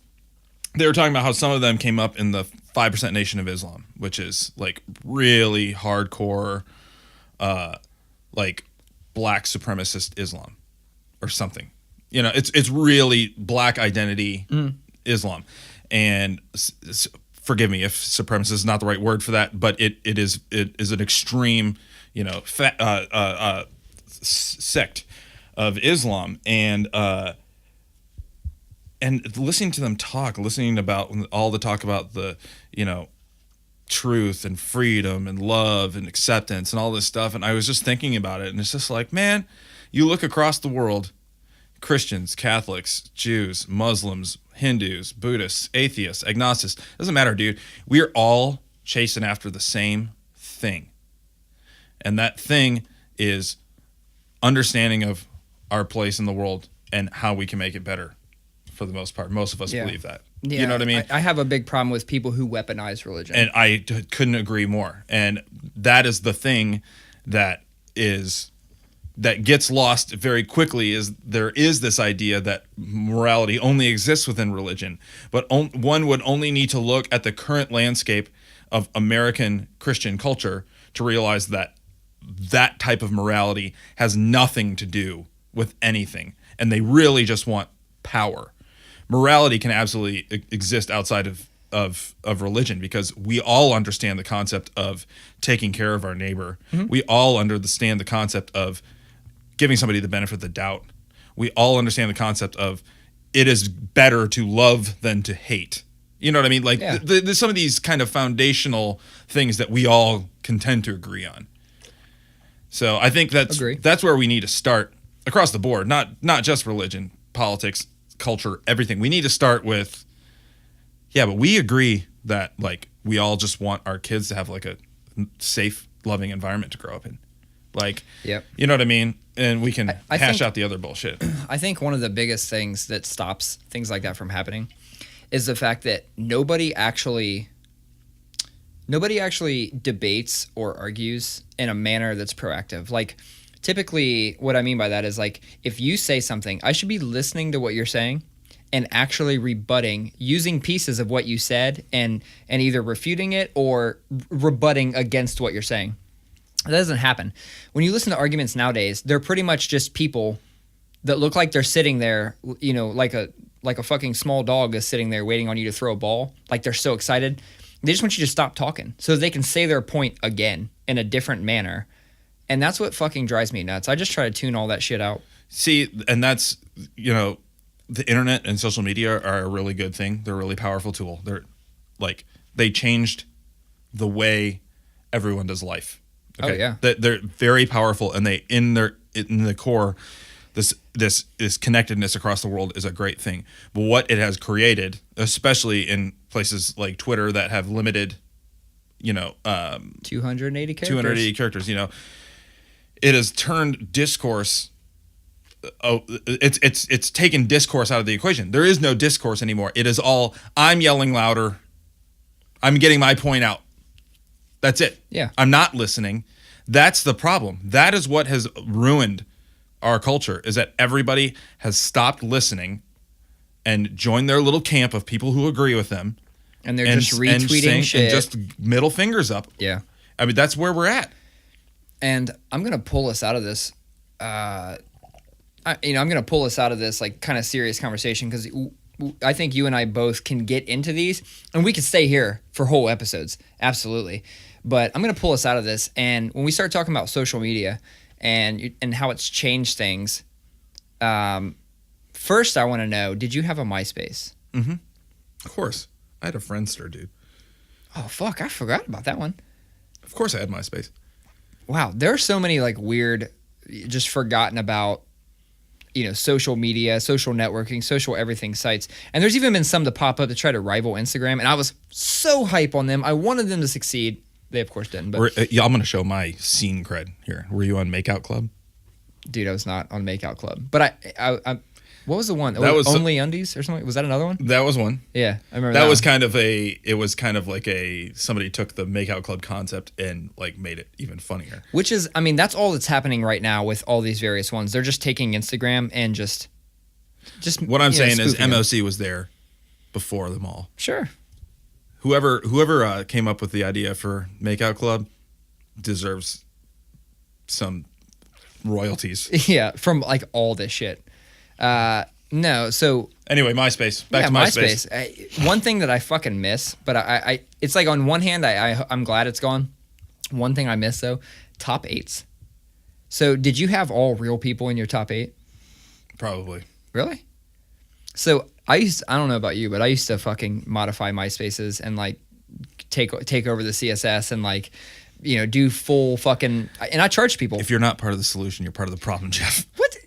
they were talking about how some of them came up in the 5% Nation of Islam, which is like really hardcore, like black supremacist Islam or something. You know, it's really black identity Islam. And forgive me if supremacist is not the right word for that, but it is an extreme, you know, sect of Islam. And listening to them talk, listening about all the talk about the, you know, truth and freedom and love and acceptance and all this stuff. And I was just thinking about it, and it's just like, man, you look across the world, Christians, Catholics, Jews, Muslims, Hindus, Buddhists, atheists, agnostics, doesn't matter, dude. We're all chasing after the same thing. And that thing is understanding of our place in the world and how we can make it better, for the most part. Most of us believe that. Yeah, you know what I mean? I have a big problem with people who weaponize religion. And I couldn't agree more. And that is the thing that gets lost very quickly, is there is this idea that morality only exists within religion. But one would only need to look at the current landscape of American Christian culture to realize that that type of morality has nothing to do with anything. And they really just want power. Morality can absolutely exist outside of religion, because we all understand the concept of taking care of our neighbor. Mm-hmm. We all understand the concept of giving somebody the benefit of the doubt. We all understand the concept of it is better to love than to hate. You know what I mean? Like there's some of these kind of foundational things that we all can tend to agree on. So I think that's where we need to start across the board, not just religion, politics, culture, everything. We need to start with, but we agree that like we all just want our kids to have like a safe, loving environment to grow up in. Like, you know what I mean? And we can hash out the other bullshit. I think one of the biggest things that stops things like that from happening is the fact that nobody actually debates or argues in a manner that's proactive. Like, typically what I mean by that is, like, if you say something, I should be listening to what you're saying and actually rebutting, using pieces of what you said and either refuting it or rebutting against what you're saying. That doesn't happen. When you listen to arguments nowadays, they're pretty much just people that look like they're sitting there, you know, like a fucking small dog is sitting there waiting on you to throw a ball. Like, they're so excited. They just want you to stop talking so they can say their point again in a different manner. And that's what fucking drives me nuts. I just try to tune all that shit out. See, and that's, you know, the internet and social media are a really good thing. They're a really powerful tool. They're like, they changed the way everyone does life. Okay? Oh yeah, they're very powerful, and they in the core, this connectedness across the world is a great thing. But what it has created, especially in places like Twitter that have limited, you know, 280 characters. 280 characters. You know, it has turned discourse. It's taken discourse out of the equation. There is no discourse anymore. It is all, I'm yelling louder. I'm getting my point out. That's it. Yeah. I'm not listening. That's the problem. That is what has ruined our culture, is that everybody has stopped listening and joined their little camp of people who agree with them. And they're just retweeting shit. And just middle fingers up. Yeah. I mean, that's where we're at. And I'm going to pull us out of this, I'm going to pull us out of this, like, kind of serious conversation, because I think you and I both can get into these, and we could stay here for whole episodes. Absolutely. But I'm going to pull us out of this. And when we start talking about social media and how it's changed things, first I want to know, did you have a MySpace? Mm-hmm. Of course. I had a Friendster, dude. Oh, fuck. I forgot about that one. Of course I had MySpace. Wow, there are so many like weird, just forgotten about, social media, social networking, social everything sites. And there's even been some to pop up to try to rival Instagram. And I was so hype on them. I wanted them to succeed. They of course didn't. But I'm going to show my scene cred here. Were you on Makeout Club? Dude, I was not on Makeout Club. But I what was the one? That was Only Undies or something? Was that another one? That was one. Yeah, I remember that. That was one. kind of like somebody took the Makeout Club concept and like made it even funnier. Which is, that's all that's happening right now with all these various ones. They're just taking Instagram and just what I'm saying is spoofing MOC was there before them all. Sure. Whoever came up with the idea for Makeout Club deserves some royalties. Yeah, from like all this shit. No, so anyway, MySpace. Back to MySpace. One thing that I fucking miss, but I it's like on one hand I'm glad it's gone. One thing I miss though, top 8s. So did you have all real people in your top 8? Probably. Really? So I don't know about you, but I used to fucking modify MySpaces and like take over the CSS and like do full fucking, and I charge people. If you're not part of the solution, you're part of the problem, Jeff. What?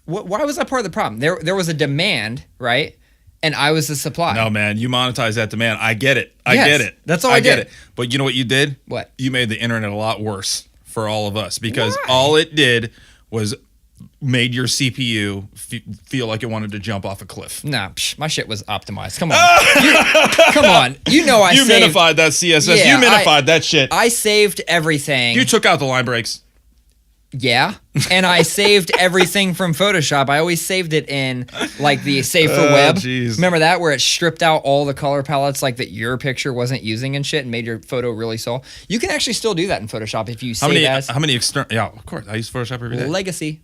Why was I part of the problem? There was a demand, right? And I was the supply. No, man, you monetize that demand. I get it. I Yes, get it. that's all I get did. it. But you know what you did? What? You made the internet a lot worse for all of us because Why? all it did was made your CPU feel like it wanted to jump off a cliff. Nah, my shit was optimized. Come on. Come on. You minified that CSS. Yeah, you minified that shit. I saved everything. You took out the line breaks. Yeah. And I saved everything from Photoshop. I always saved it in like the Save for Web. Geez. Remember that where it stripped out all the color palettes like that your picture wasn't using and shit and made your photo really small. You can actually still do that in Photoshop if you save as How many external? Yeah, of course. I use Photoshop every day. legacy.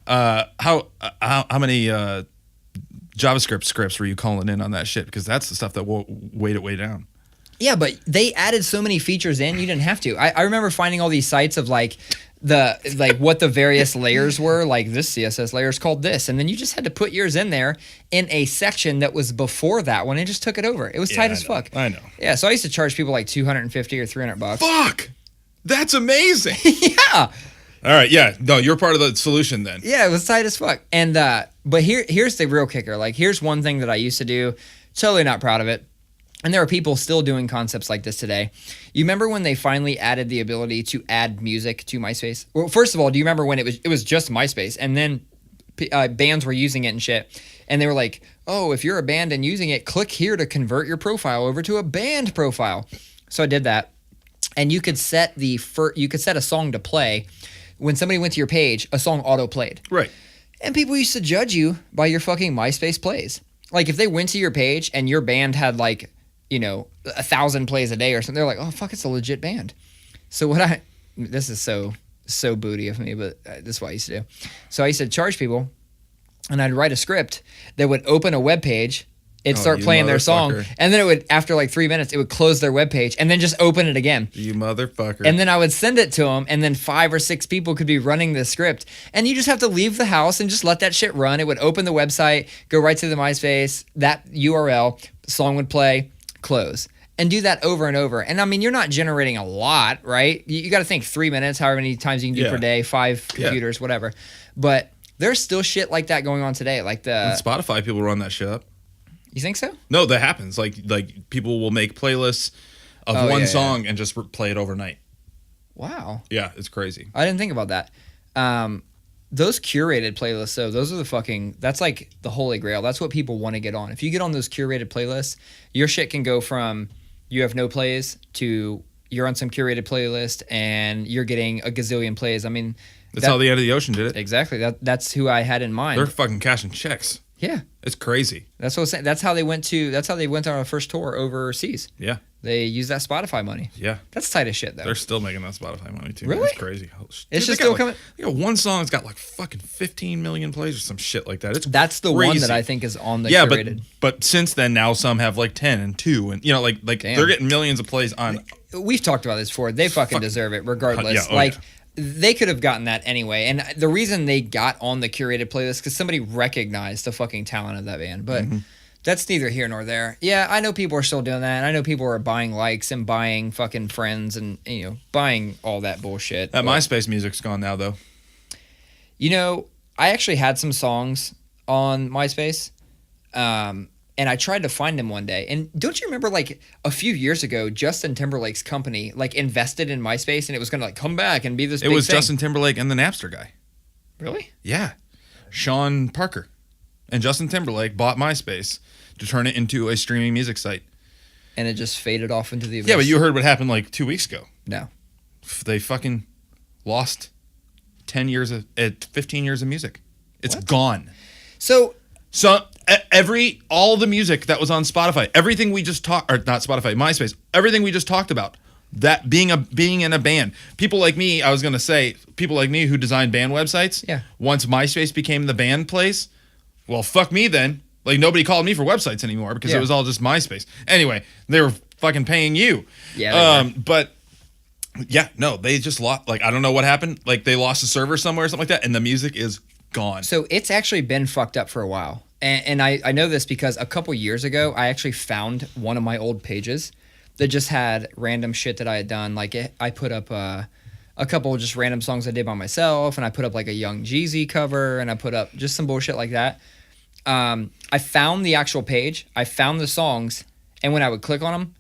How many JavaScript scripts were you calling in on that shit? Because that's the stuff that weighed it way down. Yeah, but they added so many features in, you didn't have to. I remember finding all these sites of like what the various layers were, like this CSS layer is called this, and then you just had to put yours in there in a section that was before that one and just took it over. It was tight as fuck. I know. Yeah, so I used to charge people like $250 or $300. Fuck! That's amazing! Yeah! All right, yeah. No, you're part of the solution then. Yeah, it was tight as fuck. And but here's the real kicker. Like, here's one thing that I used to do. Totally not proud of it. And there are people still doing concepts like this today. You remember when they finally added the ability to add music to MySpace? Well, first of all, do you remember when it was just MySpace, and then bands were using it and shit, and they were like, "Oh, if you're a band and using it, click here to convert your profile over to a band profile." So I did that, and you could set a song to play when somebody went to your page. A song auto played. Right. And people used to judge you by your fucking MySpace plays. Like if they went to your page and your band had like 1,000 plays a day or something, they're like, oh fuck, it's a legit band. So this is so booty of me, but this is what I used to do. So I used to charge people, and I'd write a script that would open a web page. It'd start playing their song, and then it would, after like 3 minutes, it would close their web page and then just open it again. You motherfucker. And then I would send it to them, and then 5 or 6 people could be running the script. And you just have to leave the house and just let that shit run. It would open the website, go right to the MySpace, that URL, song would play, close. And do that over and over. And I mean, you're not generating a lot, right? You got to think 3 minutes, however many times you can do per day, 5 computers, whatever. But there's still shit like that going on today. Like on Spotify, people run that shit up. You think so? No, that happens. Like people will make playlists of one song and just play it overnight. Wow. Yeah, it's crazy. I didn't think about that. Those curated playlists, though, those are that's like the holy grail. That's what people want to get on. If you get on those curated playlists, your shit can go from you have no plays to you're on some curated playlist and you're getting a gazillion plays. I mean, that's how the End of the Ocean did it. Exactly. That's who I had in mind. They're fucking cashing checks. Yeah. It's crazy. That's what I'm saying. That's how they went on our first tour overseas. Yeah. They used that Spotify money. Yeah. That's tight as shit, though. They're still making that Spotify money, too. Really? It's crazy. It's just still coming. They got one song that's got like fucking 15 million plays or some shit like that. That's the one that I think is on the curated. But since then, now some have like 10 and 2. And, like they're getting millions of plays on. We've talked about this before. They fucking deserve it regardless. They could have gotten that anyway. And the reason they got on the curated playlist because somebody recognized the fucking talent of that band. But That's neither here nor there. Yeah, I know people are still doing that. And I know people are buying likes and buying fucking friends and, buying all that bullshit. That MySpace music's gone now, though. I actually had some songs on MySpace, and I tried to find them one day. And don't you remember, like, a few years ago, Justin Timberlake's company, like, invested in MySpace, and it was going to, like, come back and be this big thing? It was Justin Timberlake and the Napster guy. Really? Yeah. Sean Parker and Justin Timberlake bought MySpace to turn it into a streaming music site. And it just faded off into the abyss. Yeah, but you heard what happened like 2 weeks ago. No. They fucking lost 15 years of music. It's gone. So all the music that was on Spotify, everything we just talked, or not Spotify, MySpace, everything we just talked about, that being in a band, people like me, I was gonna say, people like me who design band websites. Yeah. Once MySpace became the band place, well, fuck me then. Like nobody called me for websites anymore because it was all just MySpace. Anyway, they were fucking paying you. Yeah. But yeah, no, they just lost. Like I don't know what happened. Like they lost a server somewhere or something like that, and the music is gone. So it's actually been fucked up for a while. And I know this because a couple years ago, I actually found one of my old pages that just had random shit that I had done. Like I put up a couple of just random songs I did by myself, and I put up like a Young Jeezy cover, and I put up just some bullshit like that. I found the actual page, I found the songs, and when I would click on them,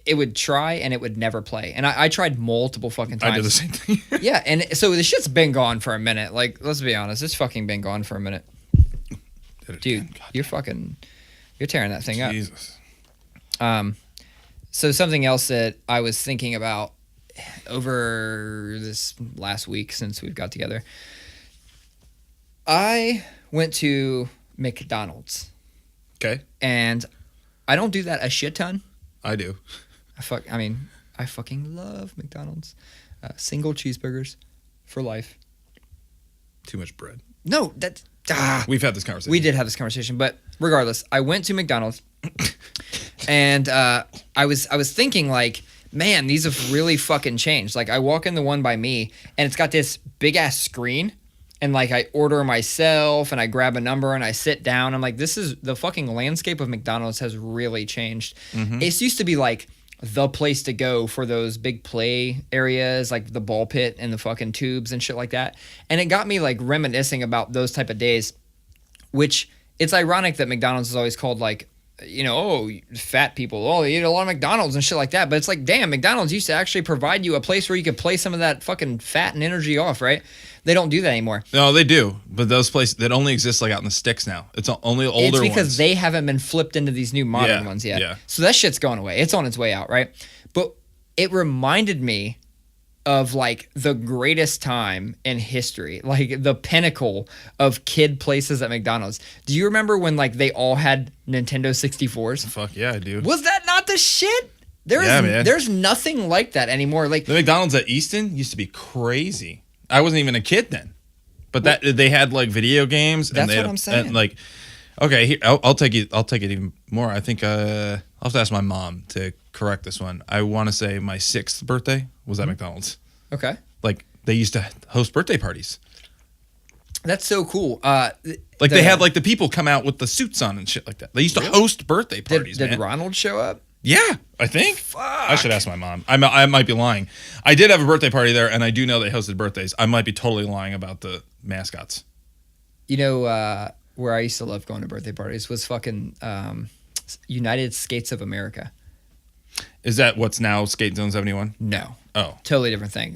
it would try and it would never play. And I tried multiple fucking times. I did the same thing. Yeah, and so the shit's been gone for a minute. Like, let's be honest, it's fucking been gone for a minute. Dude, you're tearing that thing up. Jesus. So something else that I was thinking about over this last week since we've got together, I went to McDonald's. Okay. And I don't do that a shit ton. I do. I fucking love McDonald's. Single cheeseburgers for life. Too much bread. No, that's... We've had this conversation. We did have this conversation, but regardless, I went to McDonald's, and I was thinking like, man, these have really fucking changed. Like I walk in the one by me, and it's got this big ass screen, and like I order myself, and I grab a number, and I sit down. I'm like, this is the fucking landscape of McDonald's has really changed. Mm-hmm. It used to be like the place to go for those big play areas, like the ball pit and the fucking tubes and shit like that. And it got me like reminiscing about those type of days, which it's ironic that McDonald's is always called like, fat people, they eat a lot of McDonald's and shit like that. But it's like, damn, McDonald's used to actually provide you a place where you could play some of that fucking fat and energy off, right? They don't do that anymore. No, they do. But those places, that only exist like out in the sticks now. It's only older ones. It's because they haven't been flipped into these new modern ones yet. Yeah. So that shit's going away. It's on its way out, right? But it reminded me of like the greatest time in history, like the pinnacle of kid places at McDonald's. Do you remember when like they all had Nintendo 64s? Fuck yeah, I do. Was that not the shit? There's nothing like that anymore. Like the McDonald's at Easton used to be crazy. I wasn't even a kid then, but they had like video games. That's and what I'm saying. And like, okay, here, I'll take it. I'll take it even more. I think I'll have to ask my mom to correct this one. I want to say my 6th birthday was at McDonald's. Okay. Like they used to host birthday parties. That's so cool. They had like the people come out with the suits on and shit like that. They used to host birthday parties. Did Ronald show up? Yeah, I think. Fuck. I should ask my mom. I might be lying. I did have a birthday party there, and I do know they hosted birthdays. I might be totally lying about the mascots. Where I used to love going to birthday parties was fucking United Skates of America. Is that what's now Skate Zone 71? No. Oh. Totally different thing.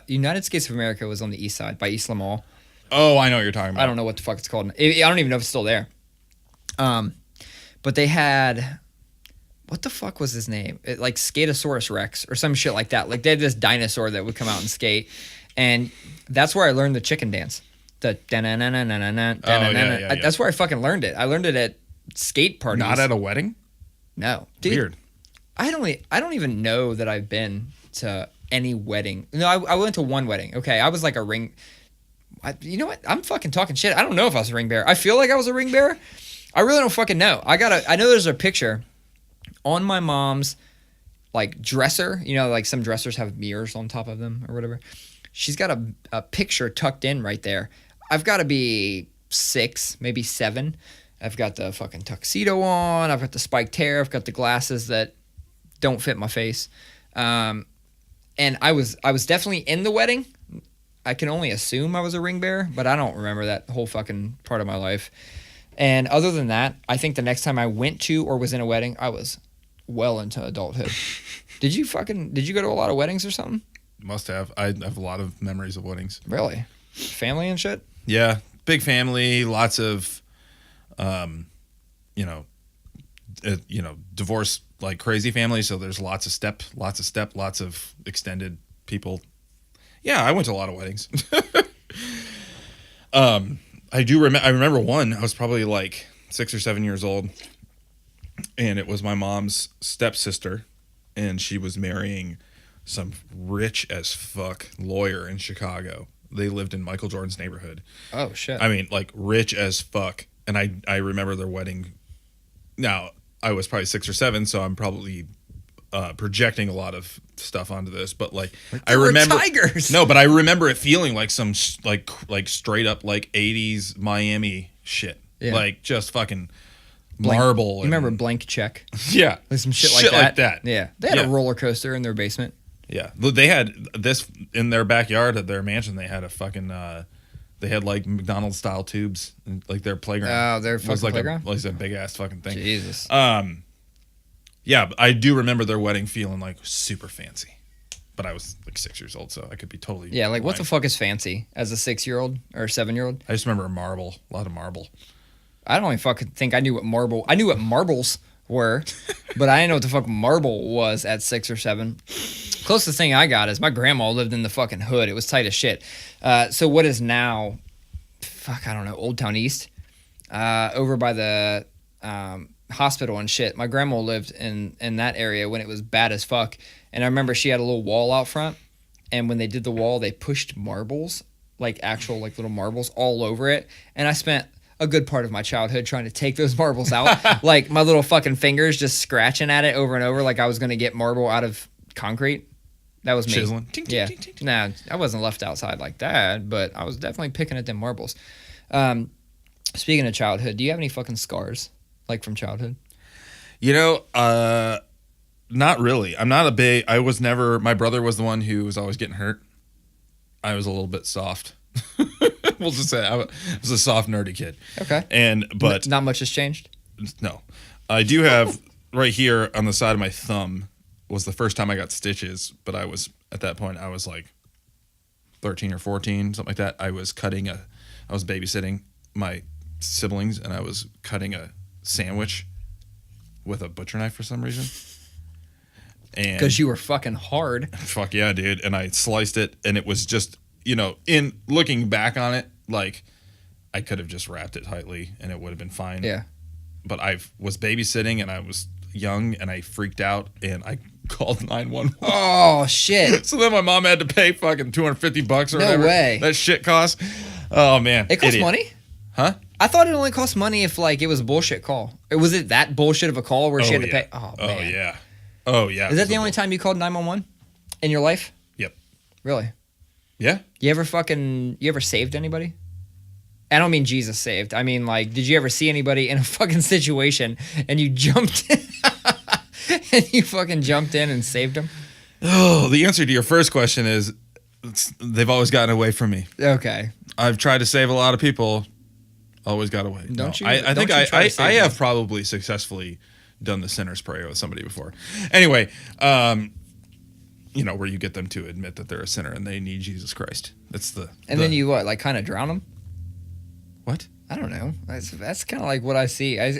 United Skates of America was on the east side by East Lamall. Oh, I know what you're talking about. I don't know what the fuck it's called. I don't even know if it's still there. But they had... What the fuck was his name? Like Skatosaurus Rex or some shit like that. Like they had this dinosaur that would come out and skate. And that's where I learned the chicken dance. The yeah. That's where I fucking learned it. I learned it at skate parties. Not at a wedding? No. Dude, weird. I don't even know that I've been to any wedding. No, I went to one wedding. Okay, I was like a ring... you know what? I'm fucking talking shit. I don't know if I was a ring bearer. I feel like I was a ring bearer. I really don't fucking know. I know there's a picture on my mom's like dresser, like some dressers have mirrors on top of them or whatever. She's got a picture tucked in right there. I've got to be 6, maybe 7. I've got the fucking tuxedo on. I've got the spiked hair. I've got the glasses that don't fit my face. And I was definitely in the wedding. I can only assume I was a ring bearer, but I don't remember that whole fucking part of my life. And other than that, I think the next time I went to or was in a wedding, I was well into adulthood. Did you go to a lot of weddings or something? Must have. I have a lot of memories of weddings. Really? Family and shit? Yeah. Big family, lots of, divorce like crazy family. So there's lots of extended people. Yeah, I went to a lot of weddings. I remember one. I was probably like 6 or 7 years old, and it was my mom's stepsister, and she was marrying some rich as fuck lawyer in Chicago. They lived in Michael Jordan's neighborhood. Oh shit! I mean, like rich as fuck. And I remember their wedding. Now I was probably 6 or 7, so I'm probably projecting a lot of stuff onto this, but like I remember tigers. No, but I remember it feeling like some like straight up like 80s Miami shit. Yeah. Like just fucking marble. You remember Blank Check? Yeah. Like some shit like that. Yeah. They had a roller coaster in their basement. Yeah. They had this in their backyard at their mansion. They had a fucking they had like McDonald style tubes and like their playground. Oh, their fucking playground? It was a big ass fucking thing. Jesus. Yeah, I do remember their wedding feeling like super fancy. But I was like 6 years old, so I could be totally... Yeah, like what the fuck is fancy as a 6-year-old or a 7-year-old? I just remember a lot of marble. I don't even fucking think I knew what marble... I knew what marbles were, but I didn't know what the fuck marble was at 6 or 7. Closest thing I got is my grandma lived in the fucking hood. It was tight as shit. So what is now... Fuck, I don't know, Old Town East? Over by the... hospital and shit. My grandma lived in that area when it was bad as fuck, and I remember she had a little wall out front, and when they did the wall they pushed marbles, like actual like little marbles all over it, and I spent a good part of my childhood trying to take those marbles out. Like my little fucking fingers just scratching at it over and over like I was gonna get marble out of concrete. That was me. Chiseling. Yeah. Nah, I wasn't left outside like that, but I was definitely picking at them marbles. Speaking of childhood, do you have any fucking scars? Like from childhood? You know, not really. I was never, my brother was the one who was always getting hurt. I was a little bit soft. We'll just say I was a soft, nerdy kid. Okay. But not much has changed? No. I do have right here on the side of my thumb was the first time I got stitches, but at that point, I was like 13 or 14, something like that. I was babysitting my siblings, and I was cutting a sandwich with a butcher knife for some reason. And because you were fucking hard. Fuck yeah, dude. And I sliced it, and it was just, in looking back on it, like I could have just wrapped it tightly and it would have been fine. Yeah. But I was babysitting and I was young and I freaked out and I called 911. Oh shit. So then my mom had to pay fucking $250 or whatever. No way. That shit cost. Oh man. It costs money? Huh? I thought it only cost money if like it was a bullshit call. Was it that bullshit of a call where she had to pay? Oh man. Oh yeah. Is that the only time you called 911 in your life? Yep. Really? Yeah. You ever saved anybody? I don't mean Jesus saved. I mean like, did you ever see anybody in a fucking situation and you jumped in and you fucking jumped in and saved them? Oh, the answer to your first question is they've always gotten away from me. Okay. I've tried to save a lot of people. Always got away. Don't you? I think I have probably successfully done the sinner's prayer with somebody before. Anyway, where you get them to admit that they're a sinner and they need Jesus Christ. That's then you what? Like kind of drown them? What? I don't know. That's kind of like what I see. I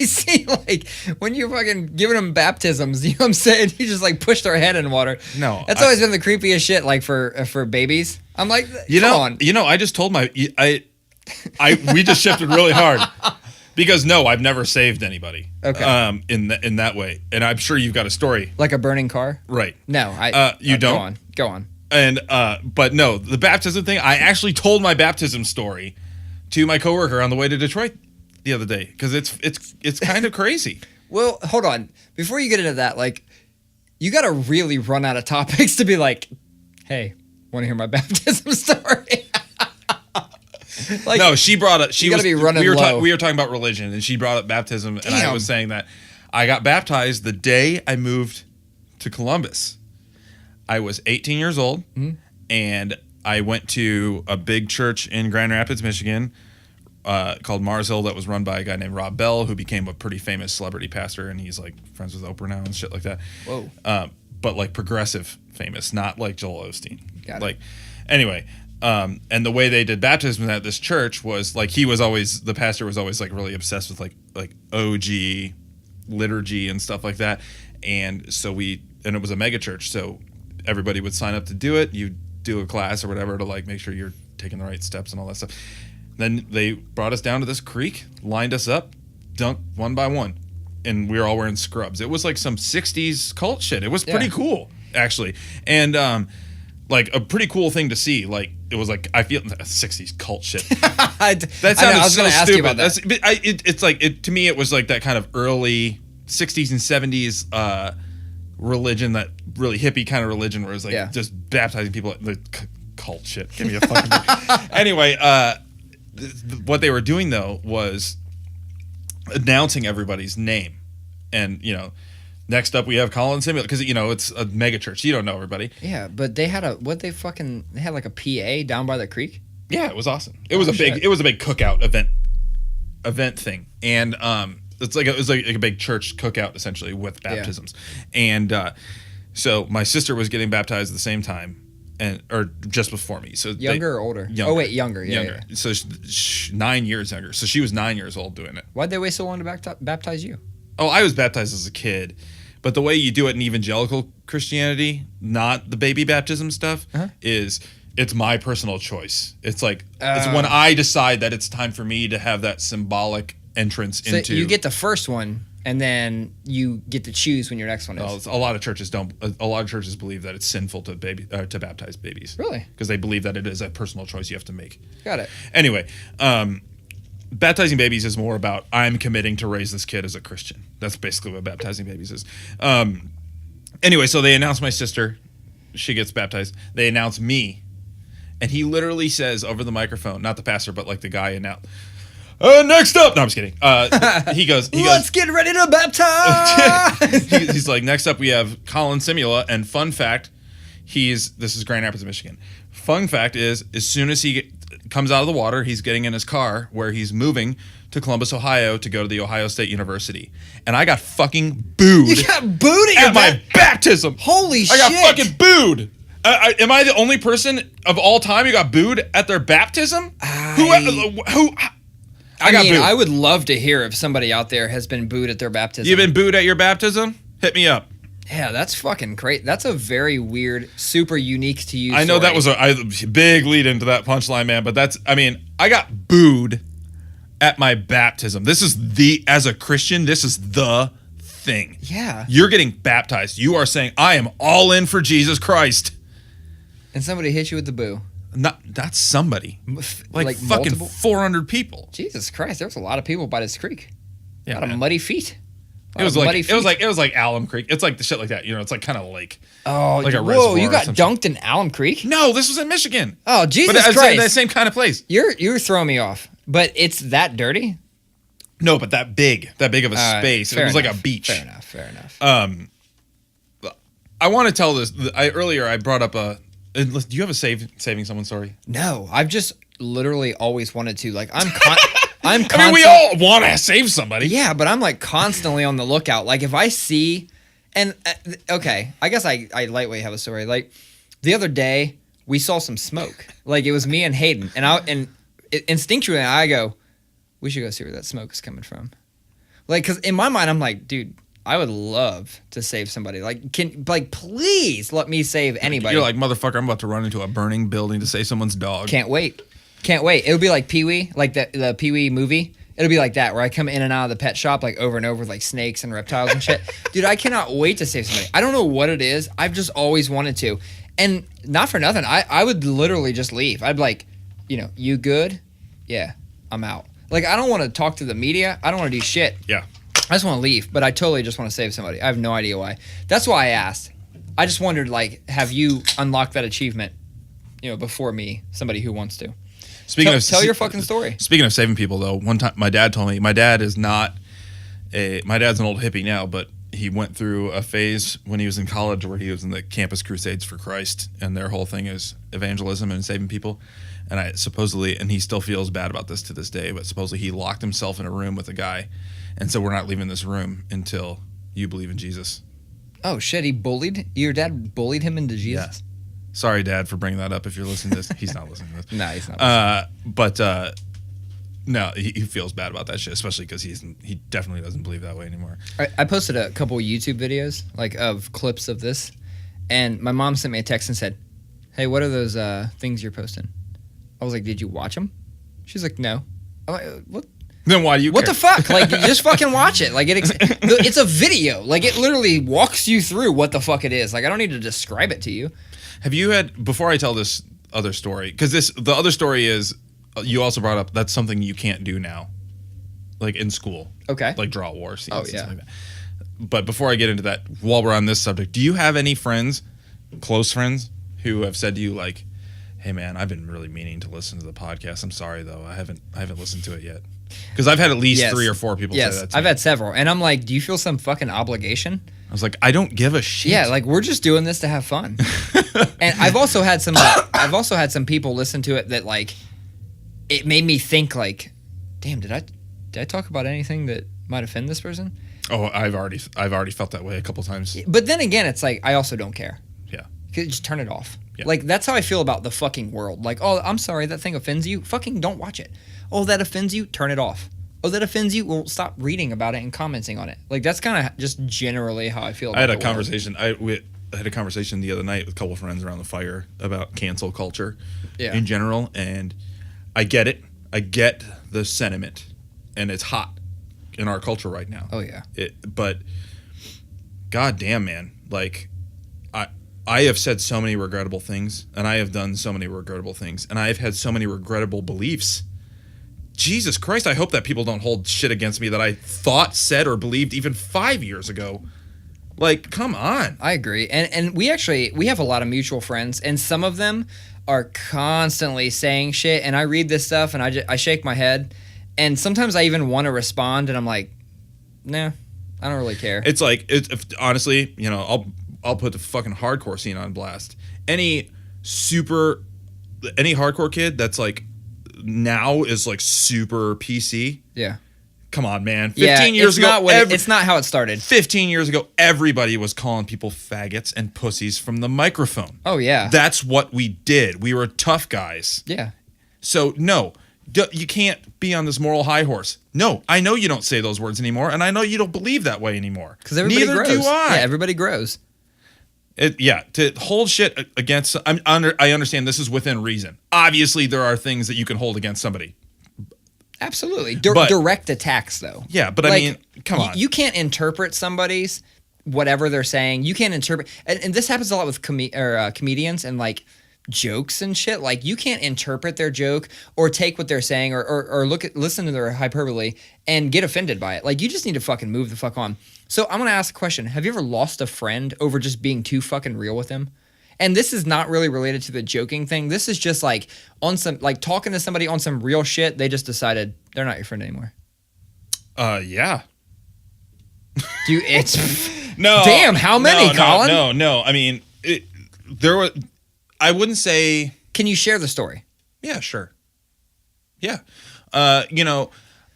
see like when you're fucking giving them baptisms, you know what I'm saying? You just like push their head in water. No. That's always been the creepiest shit like for babies. I'm like, come on. I just told we just shifted really hard. Because no, I've never saved anybody. Okay. In that way. And I'm sure you've got a story. Like a burning car? Right. No, you don't. Go on. And but no, the baptism thing, I actually told my baptism story to my coworker on the way to Detroit the other day because it's kind of crazy. Well, hold on. Before you get into that, like you got to really run out of topics to be like, "Hey, want to hear my baptism story?" Like, no, she brought it. She you gotta was. be running we were low. we were talking about religion, and she brought up baptism, and I Damn. was saying that I got baptized the day I moved to Columbus. I was 18 years old, and I went to a big church in Grand Rapids, Michigan, called Mars Hill, that was run by a guy named Rob Bell, who became a pretty famous celebrity pastor, and he's like friends with Oprah now and shit like that. Whoa. But like progressive famous, not like Joel Osteen. Got it. Like, anyway, and the way they did baptism at this church was like the pastor was always like really obsessed with like OG liturgy and stuff like that, and so it was a mega church, so everybody would sign up to do it. You do a class or whatever to like make sure you're taking the right steps and all that stuff. Then they brought us down to this creek, lined us up, dunked one by one, and we were all wearing scrubs. It was like some 60s cult shit. It was pretty cool, actually. And like a pretty cool thing to see. Like, it was like, I feel 60s cult shit. That sounded I was so gonna ask stupid. you about that. It's like, to me, it was like that kind of early 60s and 70s religion, that really hippie kind of religion where it was like just baptizing people. The cult shit. Give me a fucking break. Anyway, what they were doing though was announcing everybody's name, and next up we have Collin Simulator, because it's a mega church, so you don't know everybody. Yeah, but they had they had like a PA down by the creek. Yeah, it was awesome. It was a big cookout event thing, and it was like a big church cookout essentially with baptisms, and so my sister was getting baptized at the same time. Or just before me. So younger or older? Younger. Oh wait, younger. Yeah, younger. Yeah. So 9 years younger. So she was 9 years old doing it. Why'd they wait so long to baptize you? Oh, I was baptized as a kid, but the way you do it in evangelical Christianity, not the baby baptism stuff, is it's my personal choice. It's like it's when I decide that it's time for me to have that symbolic entrance into. So you get the first one, and then you get to choose when your next one is. A lot of churches don't. A lot of churches believe that it's sinful to baptize babies. Really? Because they believe that it is a personal choice you have to make. Got it. Anyway, baptizing babies is more about I'm committing to raise this kid as a Christian. That's basically what baptizing babies is. Anyway, so they announce my sister. She gets baptized. They announce me. And he literally says over the microphone, not the pastor, but like the guy announced, next up. No, I'm just kidding. He goes, let's get ready to baptize. he's like, next up we have Collin Simula. And fun fact, this is Grand Rapids, Michigan. Fun fact is, as soon as he comes out of the water, he's getting in his car where he's moving to Columbus, Ohio to go to the Ohio State University. And I got fucking booed. You got booed at my baptism. Holy shit. I got fucking booed. Am I the only person of all time who got booed at their baptism? I would love to hear if somebody out there has been booed at their baptism. You've been booed at your baptism? Hit me up. Yeah, that's fucking great. That's a very weird, super unique to you I know story. that was a big lead into that punchline, man, but I got booed at my baptism. As a Christian, this is the thing. Yeah. You're getting baptized. You are saying, I am all in for Jesus Christ. And somebody hit you with the boo. Not somebody. Like fucking multiple? 400 people. Jesus Christ, there was a lot of people by this creek. Yeah, a lot of muddy feet. It was like Alum Creek. It's like the shit like that. It's like kind of lake. Oh, like a whoa! reservoir You got or dunked in Alum Creek? No, this was in Michigan. Oh, Jesus Christ! Christ! That same kind of place. You're throwing me off. But it's that dirty? No, but that big of a space. It was like a beach. Fair enough. I want to tell this. Earlier I brought up a. Do you have a saving someone story? No, I've just literally always wanted to. Like I'm I mean, we all want to save somebody. Yeah, but I'm like constantly on the lookout. Like if I see, and okay, I guess I lightweight have a story. Like the other day we saw some smoke. Like it was me and Hayden, and instinctually I go, we should go see where that smoke is coming from. Like, cause in my mind I'm like, dude, I would love to save somebody. Like, please let me save anybody. You're like, motherfucker, I'm about to run into a burning building to save someone's dog. Can't wait. It would be like Pee-wee, like the Pee-wee movie. It'll be like that, where I come in and out of the pet shop like over and over with like snakes and reptiles and shit. Dude, I cannot wait to save somebody. I don't know what it is. I've just always wanted to. And not for nothing, I would literally just leave. I'd be like, you good? Yeah, I'm out. Like, I don't want to talk to the media. I don't want to do shit. Yeah. I just want to leave, but I totally just want to save somebody. I have no idea why. That's why I asked. I just wondered, like, have you unlocked that achievement, before me, somebody who wants to? Tell your fucking story. Speaking of saving people, though, one time my dad told me my dad's an old hippie now, but he went through a phase when he was in college where he was in the Campus Crusades for Christ, and their whole thing is evangelism and saving people. And and he still feels bad about this to this day, but supposedly he locked himself in a room with a guy and said, "We're not leaving this room until you believe in Jesus." Oh shit! Your dad bullied him into Jesus. Yeah. Sorry, Dad, for bringing that up. If you're listening to this, he's not listening to this. No, he's not. No, he feels bad about that shit, especially because he definitely doesn't believe that way anymore. I posted a couple YouTube videos of clips of this, and my mom sent me a text and said, "Hey, what are those things you're posting?" I was like, "Did you watch them?" She's like, "No." I'm like, "What?" Then why do you? What care? the fuck? Like, just fucking watch it. Like, it's a video. Like, it literally walks you through what the fuck it is. Like, I don't need to describe it to you. Have you had, before I tell this other story, because the other story is, you also brought up that's something you can't do now, like in school. Okay. Like draw war scenes. Oh, yeah. Like that. But before I get into that, while we're on this subject, do you have any friends, close friends, who have said to you like, "Hey man, I've been really meaning to listen to the podcast. I'm sorry though, I haven't listened to it yet." Because I've had at least 3 or 4 people say that to me. I've had several. And I'm like, do you feel some fucking obligation? I was like, I don't give a shit. Yeah, like we're just doing this to have fun. And I've also had some people listen to it that like it made me think like, damn, did I talk about anything that might offend this person? Oh, I've already felt that way a couple times. But then again, it's like I also don't care. Yeah. Just turn it off. Yeah. Like that's how I feel about the fucking world. Like, oh, I'm sorry that thing offends you. Fucking don't watch it. Oh, that offends you? Turn it off. Oh, that offends you? Well, stop reading about it and commenting on it. Like that's kind of just generally how I feel about it. I had a conversation. I had a conversation the other night with a couple of friends around the fire about cancel culture in general, and I get it. I get the sentiment, and it's hot in our culture right now. Oh yeah. But goddamn, man, like I have said so many regrettable things, and I have done so many regrettable things, and I have had so many regrettable beliefs. Jesus Christ, I hope that people don't hold shit against me that I thought, said, or believed even 5 years ago. Like, come on. I agree. And we have a lot of mutual friends, and some of them are constantly saying shit, and I read this stuff, and I shake my head, and sometimes I even want to respond, and I'm like, nah, I don't really care. It's like, honestly, you know, I'll put the fucking hardcore scene on blast. Any hardcore kid that's like, now is like super PC. Yeah. Come on, man. 15 years ago. It's not how it started. 15 years ago, everybody was calling people faggots and pussies from the microphone. Oh, yeah. That's what we did. We were tough guys. Yeah. So, no, you can't be on this moral high horse. No, I know you don't say those words anymore, and I know you don't believe that way anymore. Because everybody grows. Neither do I. Yeah, everybody grows. To hold shit against... I understand this is within reason. Obviously, there are things that you can hold against somebody. Absolutely. Direct attacks, though. Yeah, but I mean, come on. You can't interpret somebody's whatever they're saying. You can't interpret... And this happens a lot with comedians and, like, jokes and shit. Like, you can't interpret their joke or take what they're saying or listen to their hyperbole and get offended by it. Like, you just need to fucking move the fuck on. So I'm going to ask a question. Have you ever lost a friend over just being too fucking real with them? And this is not really related to the joking thing. This is just like on some, like talking to somebody on some real shit. They just decided they're not your friend anymore. Yeah. It's no. Damn, how many, Collin? No. I mean, there were. I wouldn't say. Can you share the story? Yeah, sure. Yeah. You know,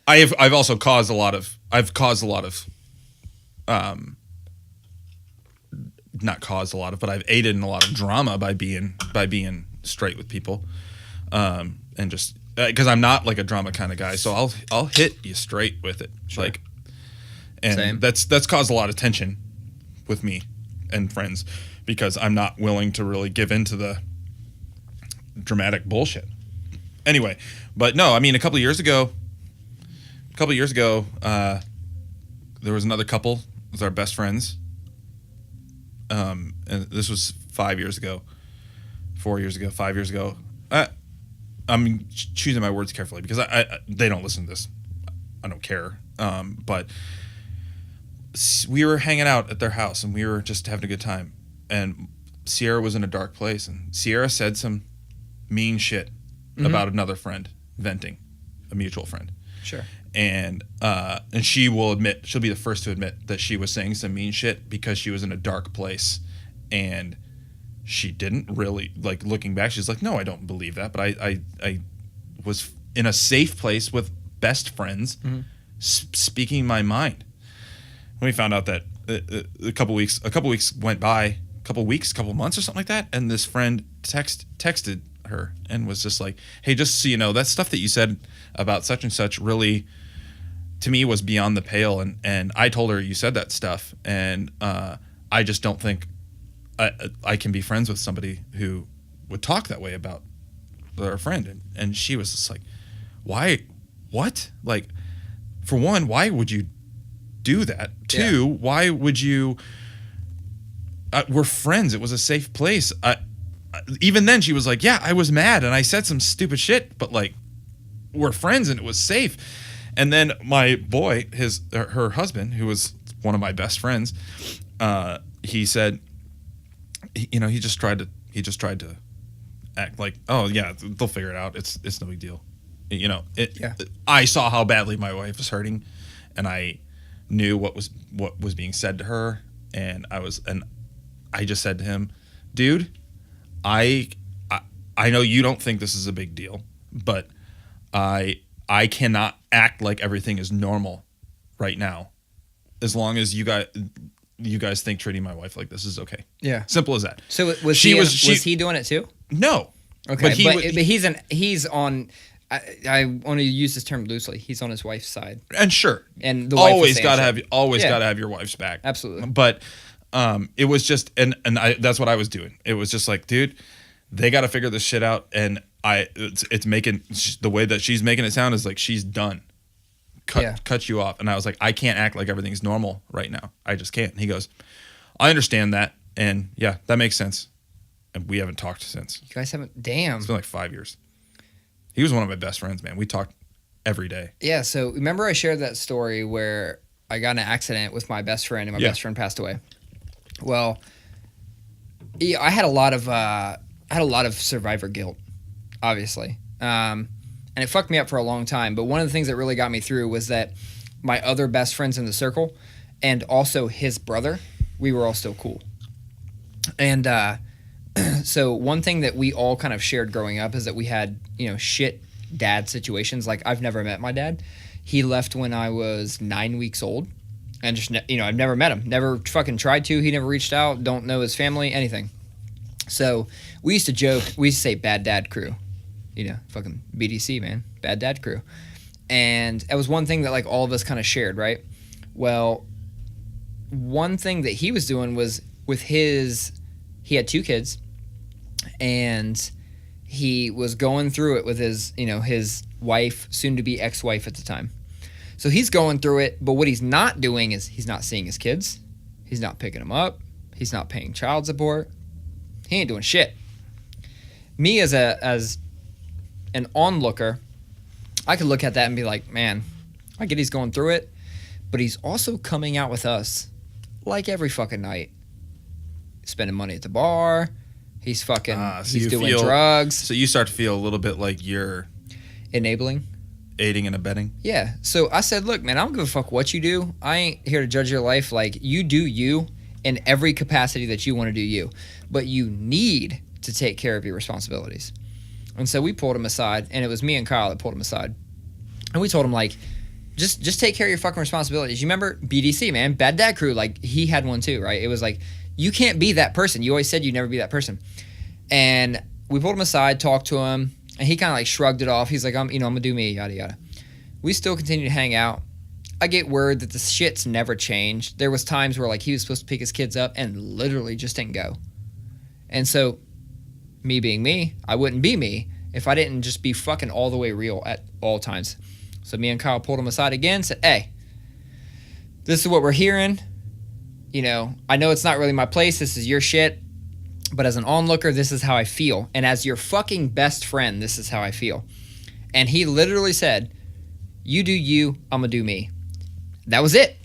I've also caused a lot of. Not caused a lot of, but I've aided in a lot of drama by being straight with people, and just because I'm not like a drama kind of guy, so I'll hit you straight with it, sure. Like, and Same. that's caused a lot of tension with me and friends because I'm not willing to really give into the dramatic bullshit. Anyway, but no, I mean a couple of years ago, there was another couple with our best friends. And this was 5 years ago, 4 years ago, 5 years ago. I'm choosing my words carefully because they don't listen to this. I don't care. But we were hanging out at their house and we were just having a good time. And Sierra was in a dark place and Sierra said some mean shit about another friend venting, a mutual friend. Sure. And she'll be the first to admit that she was saying some mean shit because she was in a dark place, and she didn't really, like, looking back, she's like, no, I don't believe that, but I was in a safe place with best friends, speaking my mind. When we found out that a couple weeks went by, couple months or something like that, and this friend texted her and was just like, hey, just so you know, that stuff that you said about such and such really, to me, was beyond the pale, and I told her you said that stuff, and I just don't think I can be friends with somebody who would talk that way about their friend. And she was just like, why? What? Like, for one, why would you do that? Two, why would you? We're friends. It was a safe place. Even then, she was like, yeah, I was mad and I said some stupid shit, but like, we're friends and it was safe. And then my boy, her husband, who was one of my best friends, he said, you know, he just tried to act like, oh yeah, they'll figure it out. It's no big deal. You know, I saw how badly my wife was hurting, and I knew what was being said to her, and I just said to him, dude, I know you don't think this is a big deal, but I cannot act like everything is normal right now, as long as you guys think treating my wife like this is okay. Yeah. Simple as that. So was he doing it too? No. Okay. But he's on, I want to use this term loosely. He's on his wife's side. And sure. And the wife always got to have your wife's back. Absolutely. But it was just, and that's what I was doing. It was just like, dude, they got to figure this shit out. And it's making, the way that she's making it sound is like she's done. Cut you off. And I was like, I can't act like everything's normal right now. I just can't. And he goes, I understand that. And yeah, that makes sense. And we haven't talked since. You guys haven't? Damn. It's been like 5 years. He was one of my best friends, man. We talked every day. Yeah. So remember I shared that story where I got in an accident with my best friend and my best friend passed away. Well, yeah, I had a lot of survivor guilt, obviously. And it fucked me up for a long time. But one of the things that really got me through was that my other best friends in the circle and also his brother, we were all still cool. And so one thing that we all kind of shared growing up is that we had, you know, shit dad situations. Like, I've never met my dad. He left when I was 9 weeks old. And just, you know, I've never met him. Never fucking tried to. He never reached out. Don't know his family, anything. So we used to joke. We used to say bad dad crew. You know, fucking BDC, man. Bad dad crew. And that was one thing that, like, all of us kind of shared, right? Well, one thing that he was doing was with he had 2 kids, and he was going through it with his wife, soon-to-be ex-wife at the time. So he's going through it, but what he's not doing is he's not seeing his kids. He's not picking them up. He's not paying child support. He ain't doing shit. Me as an onlooker, I could look at that and be like, man, I get he's going through it, but he's also coming out with us like every fucking night. Spending money at the bar. He's fucking, he's doing drugs. So you start to feel a little bit like you're enabling. Aiding and abetting. Yeah. So I said, look, man, I don't give a fuck what you do. I ain't here to judge your life. Like, you do you in every capacity that you want to do you. But you need to take care of your responsibilities. And so we pulled him aside, and it was me and Kyle that pulled him aside. And we told him, like, just take care of your fucking responsibilities. You remember BDC, man, Bad Dad Crew, like, he had one too, right? It was like, you can't be that person. You always said you'd never be that person. And we pulled him aside, talked to him, and he kind of like shrugged it off. He's like, I'm gonna do me, yada yada. We still continue to hang out. I get word that the shit's never changed. There was times where, like, he was supposed to pick his kids up and literally just didn't go. And so, me being me, I wouldn't be me if I didn't just be fucking all the way real at all times. So me and Kyle pulled him aside again, said, hey, this is what we're hearing. You know, I know it's not really my place. This is your shit. But as an onlooker, this is how I feel. And as your fucking best friend, this is how I feel. And he literally said, you do you, I'm gonna do me. That was it.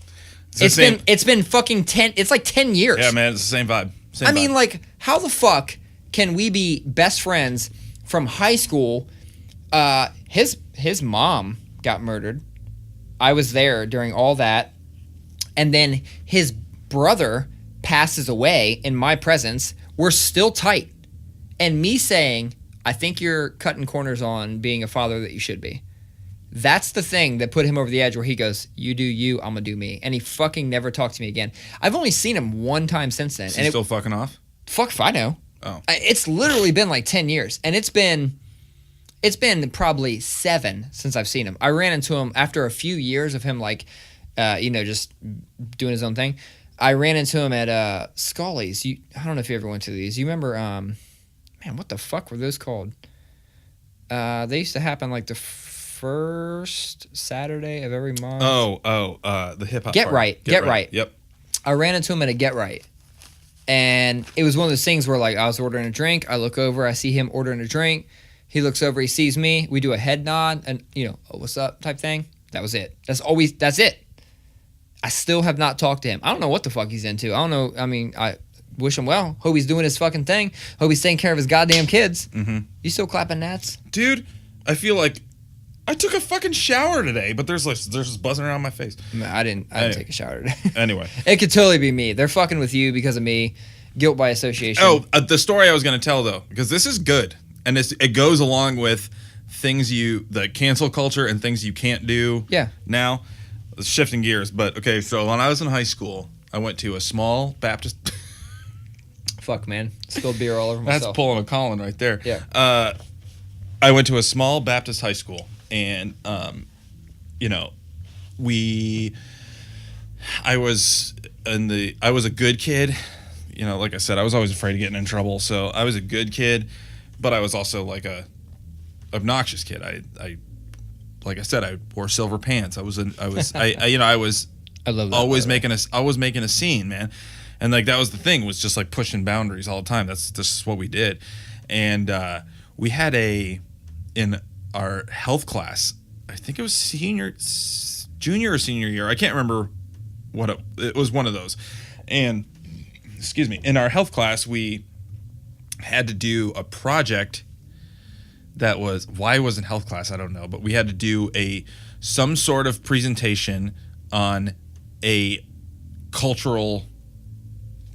It's been fucking 10, it's like 10 years. Yeah, man, it's the same vibe. I mean, like, how the fuck can we be best friends from high school His mom got murdered. I was there during all that. And then his brother passes away in my presence. We're still tight. And me saying, I think you're cutting corners on being a father that you should be. That's the thing that put him over the edge where he goes, you do you, I'm going to do me. And he fucking never talked to me again. I've only seen him one time since then. Is he still fucking off? Fuck if I know. Oh. It's literally been like 10 years. And it's been probably 7 since I've seen him. I ran into him after a few years of him like, just doing his own thing. I ran into him at Scully's. I don't know if you ever went to these. You remember, man, what the fuck were those called? They used to happen like the first Saturday of every month. The hip hop. Get Right. Yep. I ran into him at a Get Right. And it was one of those things where like I was ordering a drink. I look over, I see him ordering a drink. He looks over, he sees me. We do a head nod and, oh, what's up type thing. That was it. That's it. I still have not talked to him. I don't know what the fuck he's into. I don't know. I mean, I wish him well. Hope he's doing his fucking thing. Hope he's taking care of his goddamn kids. Mm-hmm. You still clapping gnats? Dude, I feel like I took a fucking shower today, but there's just buzzing around my face. Man, I didn't take a shower today. Anyway. It could totally be me. They're fucking with you because of me. Guilt by association. Oh, the story I was going to tell, though, because this is good. And it goes along with the cancel culture and things you can't do now. Shifting gears. But, okay, so when I was in high school, I went to a small Baptist... Fuck, man. Spilled beer all over myself. That's pulling a Collin right there. Yeah. I went to a small Baptist high school, and, I was a good kid. Like I said, I was always afraid of getting in trouble, so I was a good kid, but I was also like a obnoxious kid. Like I said, I wore silver pants. I was always making a scene, man. And like that was the thing, was just like pushing boundaries all the time. That's just what we did. And we had in our health class, I think it was junior or senior year. I can't remember what it was, one of those. And excuse me, in our health class, we had to do a project that was, why it wasn't health class, I don't know, but we had to do some sort of presentation on a cultural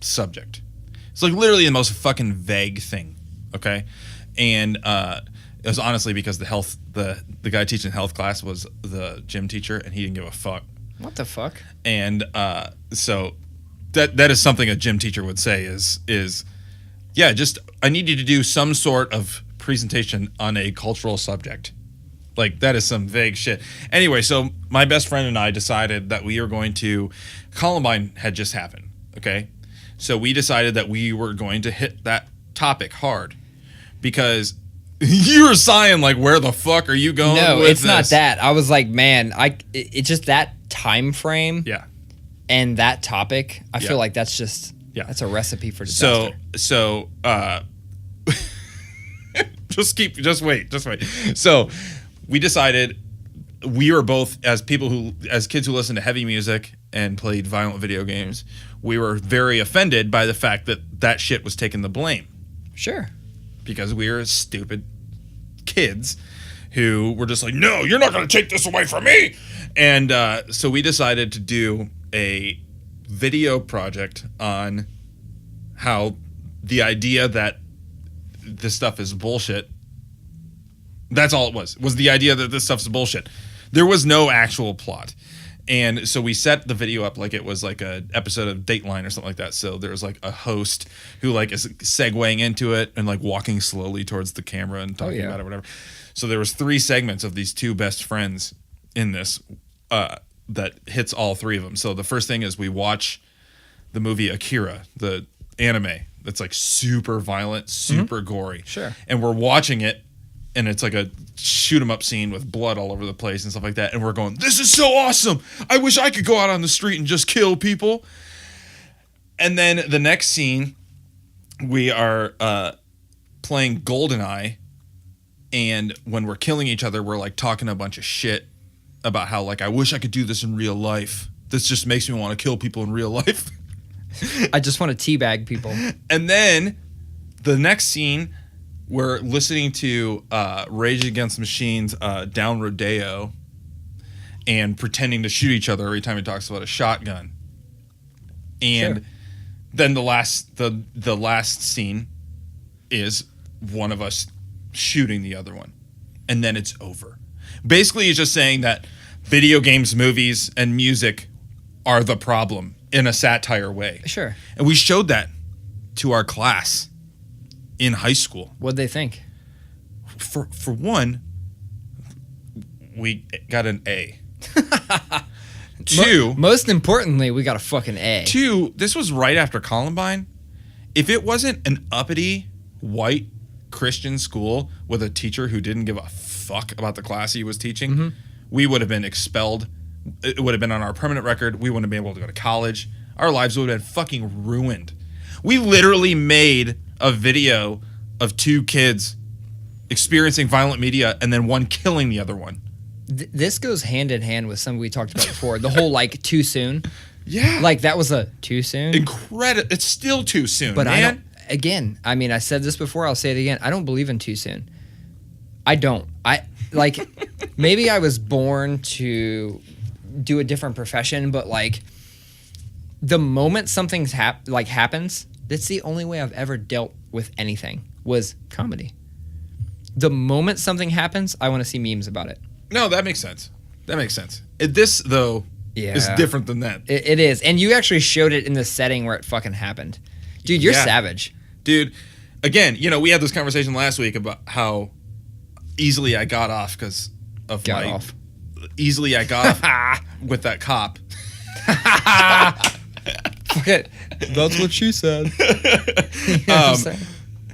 subject. It's like literally the most fucking vague thing, okay? And it was honestly because the guy teaching health class was the gym teacher, and he didn't give a fuck. What the fuck? And so that is something a gym teacher would say is just I need you to do some sort of presentation on a cultural subject. Like, that is some vague shit. Anyway, so my best friend and I decided that we were going to... Columbine had just happened, okay? So we decided that we were going to hit that topic hard because you were sighing like, where the fuck are you going with this? No, it's not that. I was like, man, it's just that time frame. Yeah. And that topic, I feel like that's just... Yeah. That's a recipe for disaster. So just wait. So we decided we were both, as kids who listened to heavy music and played violent video games, we were very offended by the fact that shit was taking the blame. Sure. Because we were stupid kids who were just like, no, you're not going to take this away from me. And so we decided to do a video project on how the idea that this stuff is bullshit. That's all it was the idea that this stuff's bullshit. There was no actual plot. And so we set the video up like it was like an episode of Dateline or something like that. So there was like a host who like is segueing into it and like walking slowly towards the camera and talking about it or whatever. So there was 3 segments of these 2 best friends in this that hits all 3 of them. So the first thing is we watch the movie Akira, the anime that's like super violent, super gory. Sure. And we're watching it, and it's like a shoot 'em up scene with blood all over the place and stuff like that. And we're going, this is so awesome. I wish I could go out on the street and just kill people. And then the next scene, we are playing GoldenEye. And when we're killing each other, we're like talking a bunch of shit about how like, I wish I could do this in real life. This just makes me want to kill people in real life. I just want to teabag people. And then the next scene, we're listening to Rage Against the Machine's Down Rodeo and pretending to shoot each other every time he talks about a shotgun. And then the last scene is one of us shooting the other one. And then it's over. Basically, he's just saying that video games, movies, and music are the problem in a satire way. Sure. And we showed that to our class in high school. What'd they think? For one, we got an A. Two, most importantly, we got a fucking A. Two, this was right after Columbine. If it wasn't an uppity, white Christian school with a teacher who didn't give a fuck about the class he was teaching, we would have been expelled. It would have been on our permanent record. We wouldn't have been able to go to college. Our lives would have been fucking ruined. We literally made a video of two kids experiencing violent media and then one killing the other one. This goes hand in hand with something we talked about before. The whole, like, too soon. Yeah. Like, that was a too soon. Incredible. It's still too soon, but man. I mean, I said this before. I'll say it again. I don't believe in too soon. I don't. Maybe I was born to do a different profession, but, like, the moment something's happens, that's the only way I've ever dealt with anything was comedy. The moment something happens, I want to see memes about it. No, that makes sense. This, though, is different than that. It is. And you actually showed it in the setting where it fucking happened. Dude, you're savage. Dude, again, we had this conversation last week about how easily I got off because of easily I got off with that cop. Fuck it. That's what she said.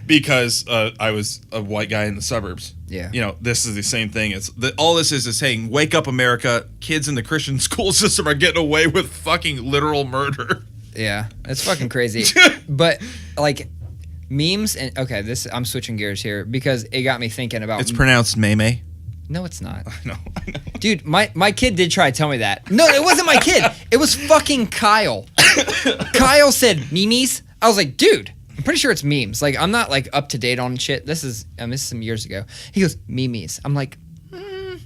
Because I was a white guy in the suburbs. Yeah. This is the same thing. All this is saying, wake up, America. Kids in the Christian school system are getting away with fucking literal murder. Yeah, it's fucking crazy. But, like, memes and I'm switching gears here because it got me thinking about. It's pronounced May. No, it's not. I know. Dude, my kid did try to tell me that. No, it wasn't my kid. It was fucking Kyle. Kyle said memes. I was like, dude, I'm pretty sure it's memes. Like, I'm not, like, up to date on shit. This is some years ago. He goes, memes. I'm like, I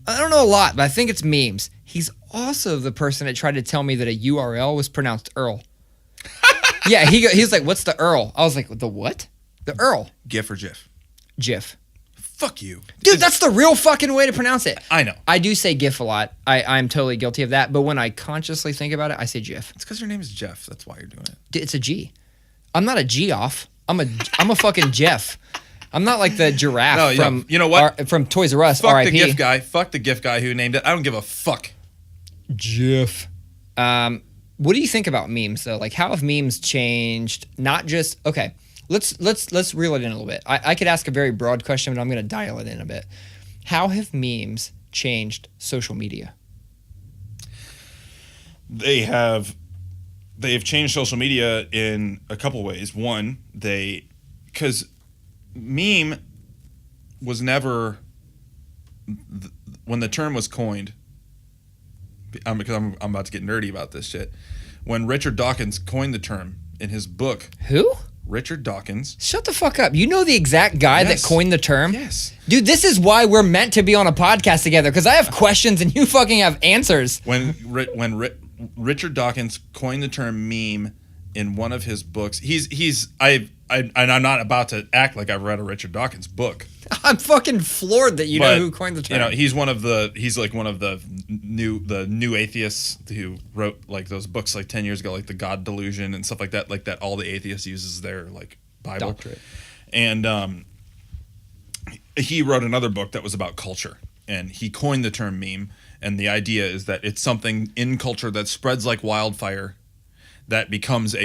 don't know a lot, but I think it's memes. He's also the person that tried to tell me that a URL was pronounced Earl. Yeah, he's like, what's the Earl? I was like, the what? The Earl. GIF or GIF? GIF. Fuck you. Dude, that's the real fucking way to pronounce it. I know. I do say GIF a lot. I'm totally guilty of that. But when I consciously think about it, I say GIF. It's because your name is Jeff. That's why you're doing it. Dude, it's a G. I'm not a G off. I'm a fucking Jeff. I'm not like the giraffe from you know what? From Toys R Us. Fuck R.I.P. the GIF guy. Fuck the GIF guy who named it. I don't give a fuck. GIF. What do you think about memes though? Like, how have memes changed? Not just Let's reel it in a little bit. I could ask a very broad question, but I'm going to dial it in a bit. How have memes changed social media? They've changed social media in a couple ways. One, because meme was never, when the term was coined, because I'm about to get nerdy about this shit. When Richard Dawkins coined the term in his book. Who? Richard Dawkins. Shut the fuck up. You know the exact guy that coined the term? Yes. Dude, this is why we're meant to be on a podcast together, because I have questions and you fucking have answers. When Richard Dawkins coined the term meme in one of his books, I'm not about to act like I've read a Richard Dawkins book. I'm fucking floored that you know who coined the term. He's one of the new atheists who wrote like those books like 10 years ago, like the God Delusion and stuff like that all the atheists uses their like Bible. Doctorate. And he wrote another book that was about culture, and he coined the term meme, and the idea is that it's something in culture that spreads like wildfire that becomes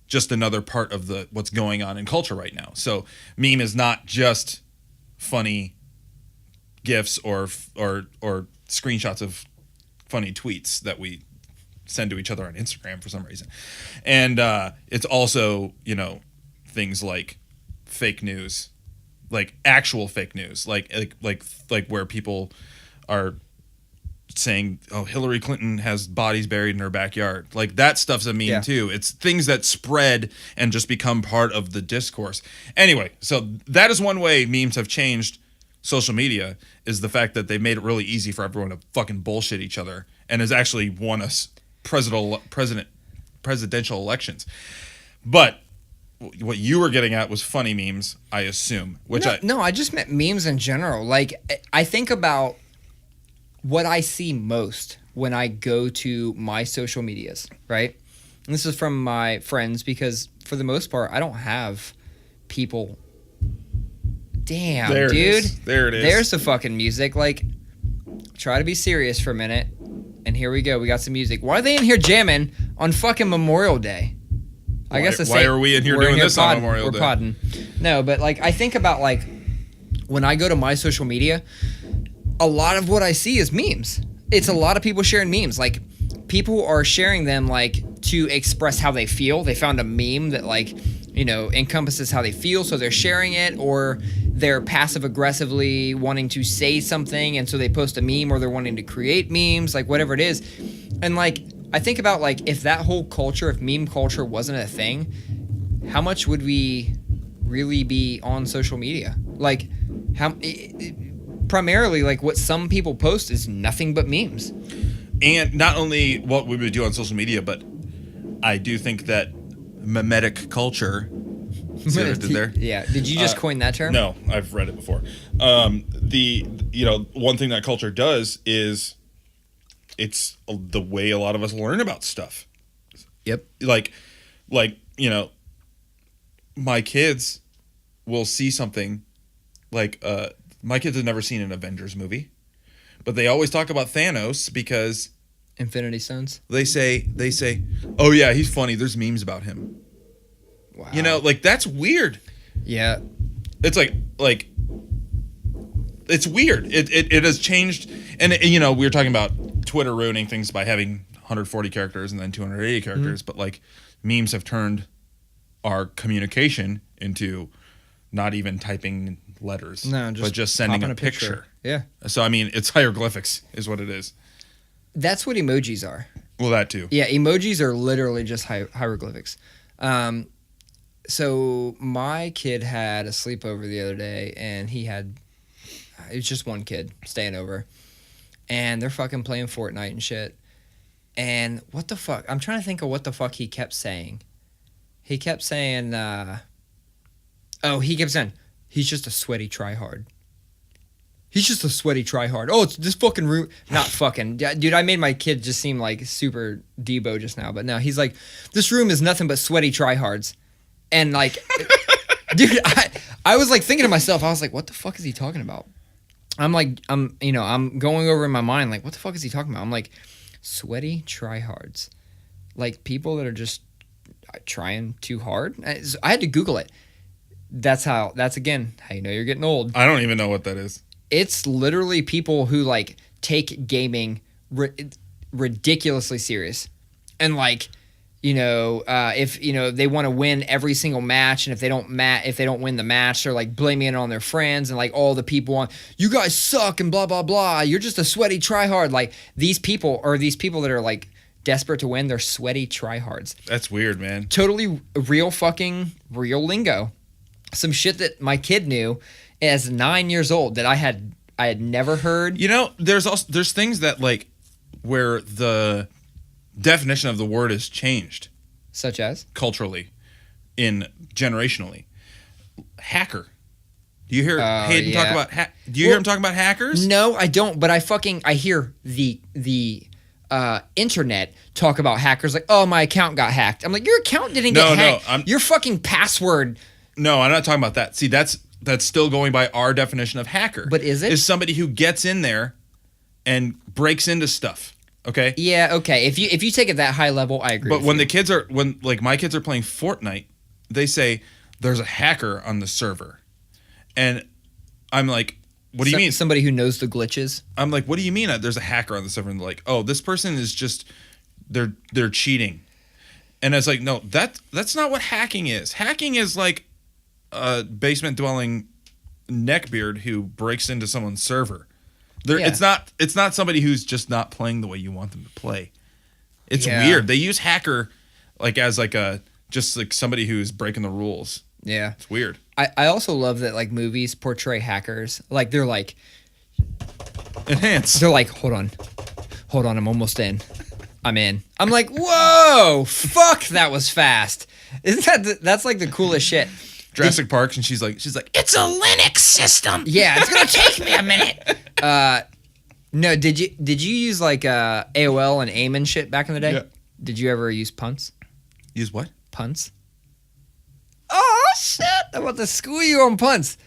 just another part of what's going on in culture right now. So meme is not just funny GIFs or screenshots of funny tweets that we send to each other on Instagram for some reason. And it's also, things like fake news, like actual fake news, like where people are saying, "Oh, Hillary Clinton has bodies buried in her backyard." Like that stuff's a meme too. It's things that spread and just become part of the discourse. Anyway, so that is one way memes have changed social media, is the fact that they made it really easy for everyone to fucking bullshit each other, and has actually won us presidential elections. But what you were getting at was funny memes, I assume. No, I just meant memes in general. Like, I think about what I see most when I go to my social medias, right? And this is from my friends, because for the most part, I don't have people. Damn, there dude. It is. There it is. There's the fucking music. Like, try to be serious for a minute. And here we go. We got some music. Why are they in here jamming on fucking Memorial Day? I guess why are we in here doing this on Memorial Day? We're podding. No, but like I think about like when I go to my social media, a lot of what I see is memes. It's a lot of people sharing memes. Like people are sharing them like to express how they feel. They found a meme that like, you know, encompasses how they feel, so they're sharing it, or they're passive aggressively wanting to say something, and so they post a meme, or they're wanting to create memes, like whatever it is. And like I think about like if that whole culture, if meme culture wasn't a thing, how much would we really be on social media? Like how primarily like what some people post is nothing but memes. And not only what we would do on social media, but I do think that memetic culture. See what I did there? Yeah. Did you just coin that term? No, I've read it before. One thing that culture does is it's the way a lot of us learn about stuff. Yep. Like, my kids will see something like, my kids have never seen an Avengers movie, but they always talk about Thanos because Infinity Stones. They say, "Oh yeah, he's funny. There's memes about him." Wow. You know, like that's weird. Yeah. It's like it's weird. It has changed, and you know, we were talking about Twitter ruining things by having 140 characters and then 280 characters, but like memes have turned our communication into not even typing letters, but just sending a picture. Yeah. So I mean, it's hieroglyphics is what it is. That's what emojis are. Well, that too. Yeah, emojis are literally just hieroglyphics. So my kid had a sleepover the other day, and it was just one kid staying over, and they're fucking playing Fortnite and shit. And what the fuck? I'm trying to think of what the fuck he kept saying. He kept saying, he's just a sweaty tryhard. He's just a sweaty tryhard. Oh, it's this fucking room. Not fucking. Dude, I made my kid just seem like super Debo just now. But no, he's like, this room is nothing but sweaty tryhards. And like, dude, I was like thinking to myself, I was like, what the fuck is he talking about? I'm going over in my mind, like, what the fuck is he talking about? I'm like, sweaty tryhards. Like people that are just trying too hard. I had to Google it. That's again, how you know you're getting old. I don't even know what that is. It's literally people who like take gaming ridiculously serious, and like, you know, if you know they want to win every single match, and if they don't win the match, they're like blaming it on their friends and like all the people on, you guys suck and blah blah blah. You're just a sweaty tryhard. Like these people that are like desperate to win. They're sweaty tryhards. That's weird, man. Totally real lingo. Some shit that my kid knew as 9 years old that I had never heard. You know, there's things that like where the definition of the word is changed, such as culturally, generationally. Hacker. Do you hear Hayden talk about? Do you hear him talking about hackers? No, I don't. But I hear the internet talk about hackers. Like, oh, my account got hacked. I'm like, your account didn't get hacked. Your fucking password. No, I'm not talking about that. See, that's still going by our definition of hacker. But is it? Is somebody who gets in there and breaks into stuff. Okay? Yeah, okay. If you take it that high level, I agree. But when my kids are playing Fortnite, they say there's a hacker on the server. And I'm like, what do you mean? Somebody who knows the glitches? I'm like, what do you mean there's a hacker on the server? And they're like, oh, this person is just they're cheating. And it's like, no, that's not what hacking is. Hacking is like a basement dwelling neckbeard who breaks into someone's server. It's not somebody who's just not playing the way you want them to play. It's weird. They use hacker like as like a just like somebody who's breaking the rules. Yeah. It's weird. I also love that like movies portray hackers like they're like enhance. They're like, hold on, I'm almost in. I'm in. I'm like, whoa, fuck, that was fast. Isn't that's like the coolest shit? Jurassic Park, and she's like, it's a Linux system. Yeah, it's gonna take me a minute. No, did you use like AOL and AIM and shit back in the day? Yeah. Did you ever use punts? Use what? Punts. Oh shit! I'm about to school you on punts.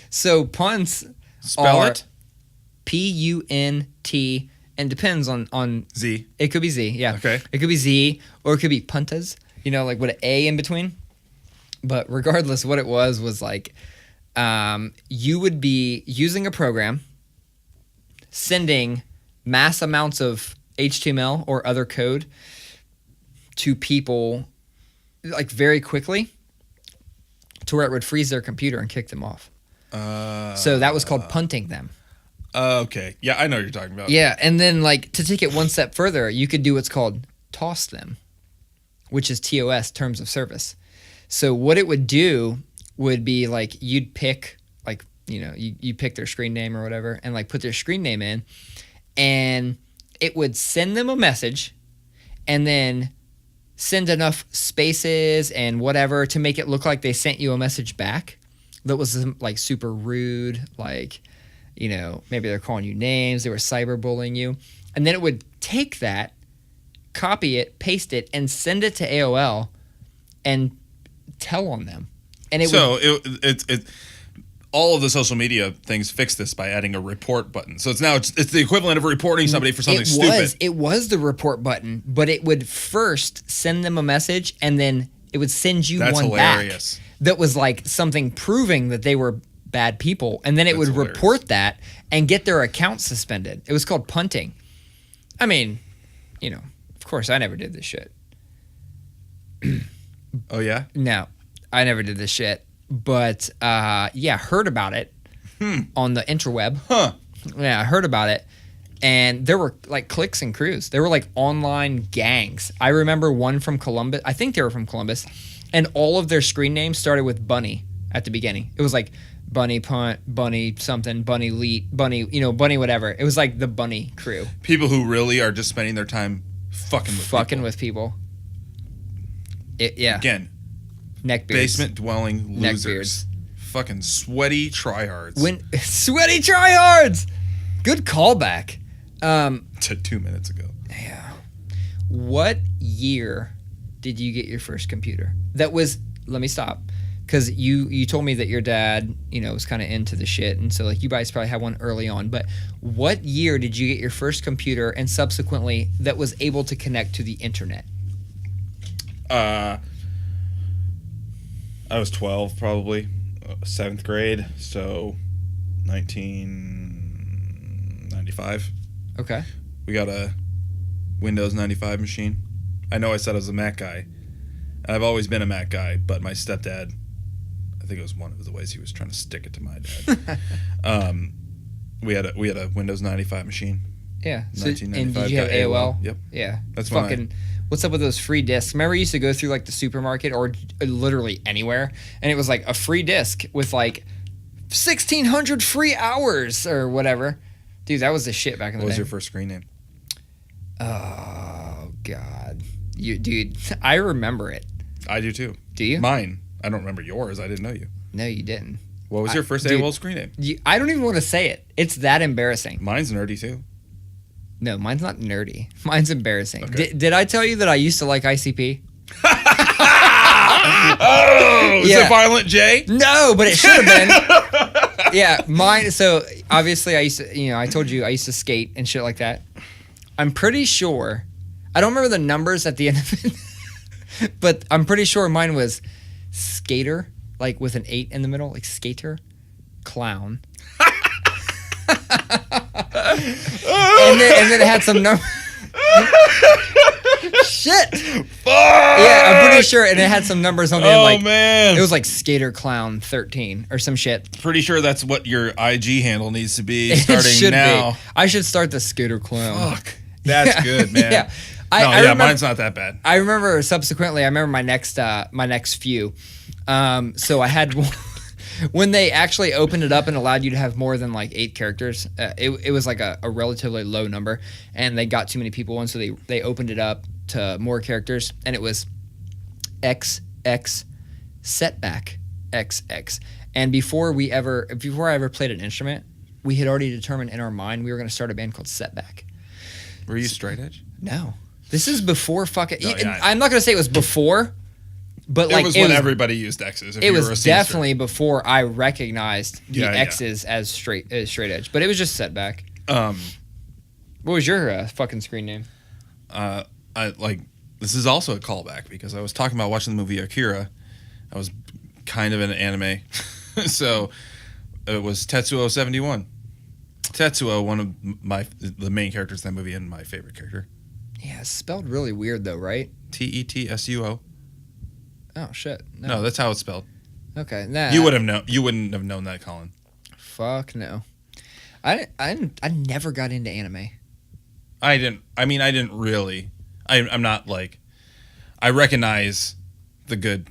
So punts Spell it. P-U-N-T, and depends on Z. It could be Z, yeah. Okay. It could be Z, or it could be puntas, like with an A in between. But regardless, what it was like, you would be using a program, sending mass amounts of HTML or other code to people like very quickly to where it would freeze their computer and kick them off. So that was called punting them. Okay. Yeah, I know what you're talking about. Yeah, and then like to take it one step further, you could do what's called toss them, which is TOS, terms of service. So what it would do would be like you'd pick like, you pick their screen name or whatever and like put their screen name in, and it would send them a message and then send enough spaces and whatever to make it look like they sent you a message back that was like super rude, like, maybe they're calling you names, they were cyberbullying you. And then it would take that, copy it, paste it, and send it to AOL and tell on them. And it all of the social media things fix this by adding a report button. So it's the equivalent of reporting somebody for something stupid. It was the report button, but it would first send them a message and then it would send you one hilarious. Back that was like something proving that they were bad people, and then it would report that and get their account suspended. It was called punting. I mean, of course I never did this shit. Oh yeah? No, I never did this shit. But heard about it on the interweb. Huh. Yeah, I heard about it. And there were like cliques and crews. There were like online gangs. I remember one from Columbus. I think they were from Columbus. And all of their screen names started with Bunny at the beginning. It was like Bunny Punt, Bunny something, Bunny Leet, Bunny, Bunny whatever. It was like the Bunny crew. People who really are just spending their time fucking with people. Yeah. Again. Neckbeards. Basement dwelling losers. Neckbeards. Fucking sweaty tryhards. Sweaty Tryhards! Good callback. To 2 minutes ago. Yeah. What year did you get your first computer? Let me stop. Because you told me that your dad, was kind of into the shit. And so like you guys probably had one early on. But what year did you get your first computer and subsequently that was able to connect to the internet? I was 12 probably, 7th grade, so 1995. Okay. We got a Windows 95 machine. I know I said I was a Mac guy. I've always been a Mac guy, but my stepdad, I think it was one of the ways he was trying to stick it to my dad. We had a Windows 95 machine. Yeah. So, and did you have AOL? Yep. Yeah. That's fucking. What's up with those free discs? Remember, you used to go through like the supermarket or literally anywhere, and it was like a free disc with like 1,600 free hours or whatever. Dude, that was the shit back in the day. What was your first screen name? Oh God, dude, I remember it. I do too. Do you? Mine. I don't remember yours. I didn't know you. No, you didn't. What was your first AOL screen name? I don't even want to say it. It's that embarrassing. Mine's nerdy too. No, mine's not nerdy. Mine's embarrassing. Okay. Did I tell you that I used to like ICP? Oh, is it Violent J? No, but it should have been. Yeah, mine. So obviously, I used to. I told you I used to skate and shit like that. I'm pretty sure. I don't remember the numbers at the end of it, but I'm pretty sure mine was skater, like with an 8 in the middle, like skater, clown. and then it had some numbers. Shit. Fuck! Yeah, I'm pretty sure, and it had some numbers on the end. Oh, Like, man. it was like Skater Clown 13 or some shit. Pretty sure that's what your IG handle needs to be It starting should now. be. I should start the Skater Clown. Fuck. That's good, man. Yeah. I remember, mine's not that bad. I remember subsequently, my next few. So I had one. When they actually opened it up and allowed you to have more than like 8 characters, it was like a relatively low number, and they got too many people in, so they opened it up to more characters, and it was XX setback XX. And before I ever played an instrument, we had already determined in our mind we were going to start a band called Setback. Were you straight edge? No, this is before fucking. No, yeah. I'm not going to say it was before. But like, it was when everybody used X's. It was definitely before I recognized the X's as straight edge. But it was just Setback. What was your fucking screen name? This is also a callback because I was talking about watching the movie Akira. I was kind of into anime, so it was Tetsuo-71. Tetsuo, one of the main characters in that movie, and my favorite character. Yeah, it's spelled really weird though, right? Tetsuo. Oh shit! No, that's how it's spelled. Okay, nah. You wouldn't have known that, Collin. Fuck no. I never got into anime. I didn't really. I'm not like. I recognize the good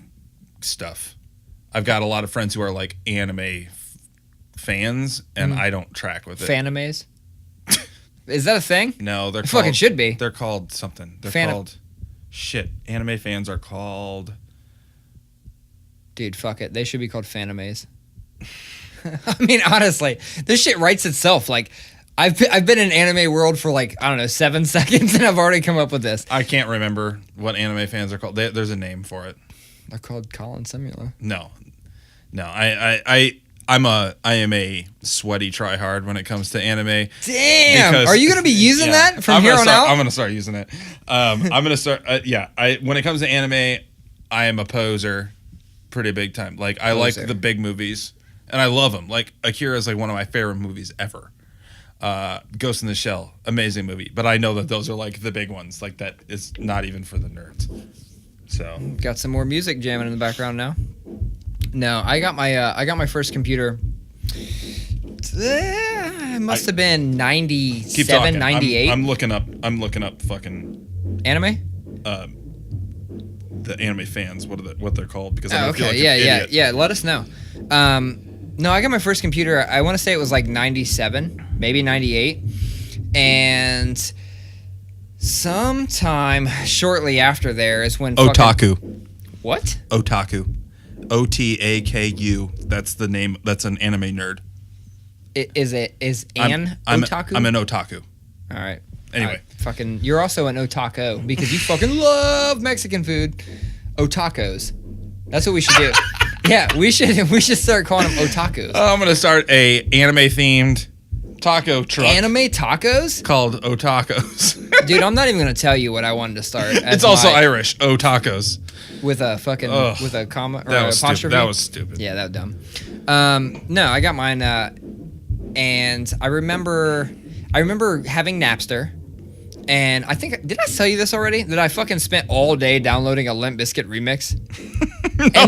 stuff. I've got a lot of friends who are like anime fans, and I don't track with it. Fanimes? Is that a thing? No, they're fucking should be. They're called something. They're called. Shit, anime fans are called. Dude, fuck it. They should be called Fanimes. I mean, honestly, this shit writes itself. Like, I've been in anime world for like, I don't know, 7 seconds, and I've already come up with this. I can't remember what anime fans are called. There's a name for it. They're called Collin Simula. No. I am a sweaty tryhard when it comes to anime. Damn! Are you gonna be using that from here on out? I'm gonna start using it. I'm gonna start. When it comes to anime, I am a poser, pretty big time. Like I like the big movies, and I love them. Like Akira is like one of my favorite movies ever. Ghost in the Shell, amazing movie. But I know that those are like the big ones. Like that is not even for the nerds. So got some more music jamming in the background now. No, I got my first computer. It must have been 97, 98. I'm looking up fucking anime. The anime fans, what they're called, because I feel like an idiot. Yeah. Let us know. No, I got my first computer. I want to say it was like 97, maybe 98, and sometime shortly after there is when Otaku. What? Otaku. Otaku. That's the name. That's an anime nerd. Is otaku? I'm an otaku. All right. Anyway, fucking, you're also an otaku because you fucking love Mexican food. Otakos. That's what we should do. Yeah, we should start calling them otakus. I'm gonna start a anime themed taco truck. Anime tacos? Called Otakos. Dude, I'm not even gonna tell you what I wanted to start. It's also Irish. Otakos. With a fucking with a comma or an apostrophe. Stupid. That was stupid. Yeah, that was dumb. No, I got mine, and I remember having Napster. And I think, did I tell you this already? That I fucking spent all day downloading a Limp Bizkit remix?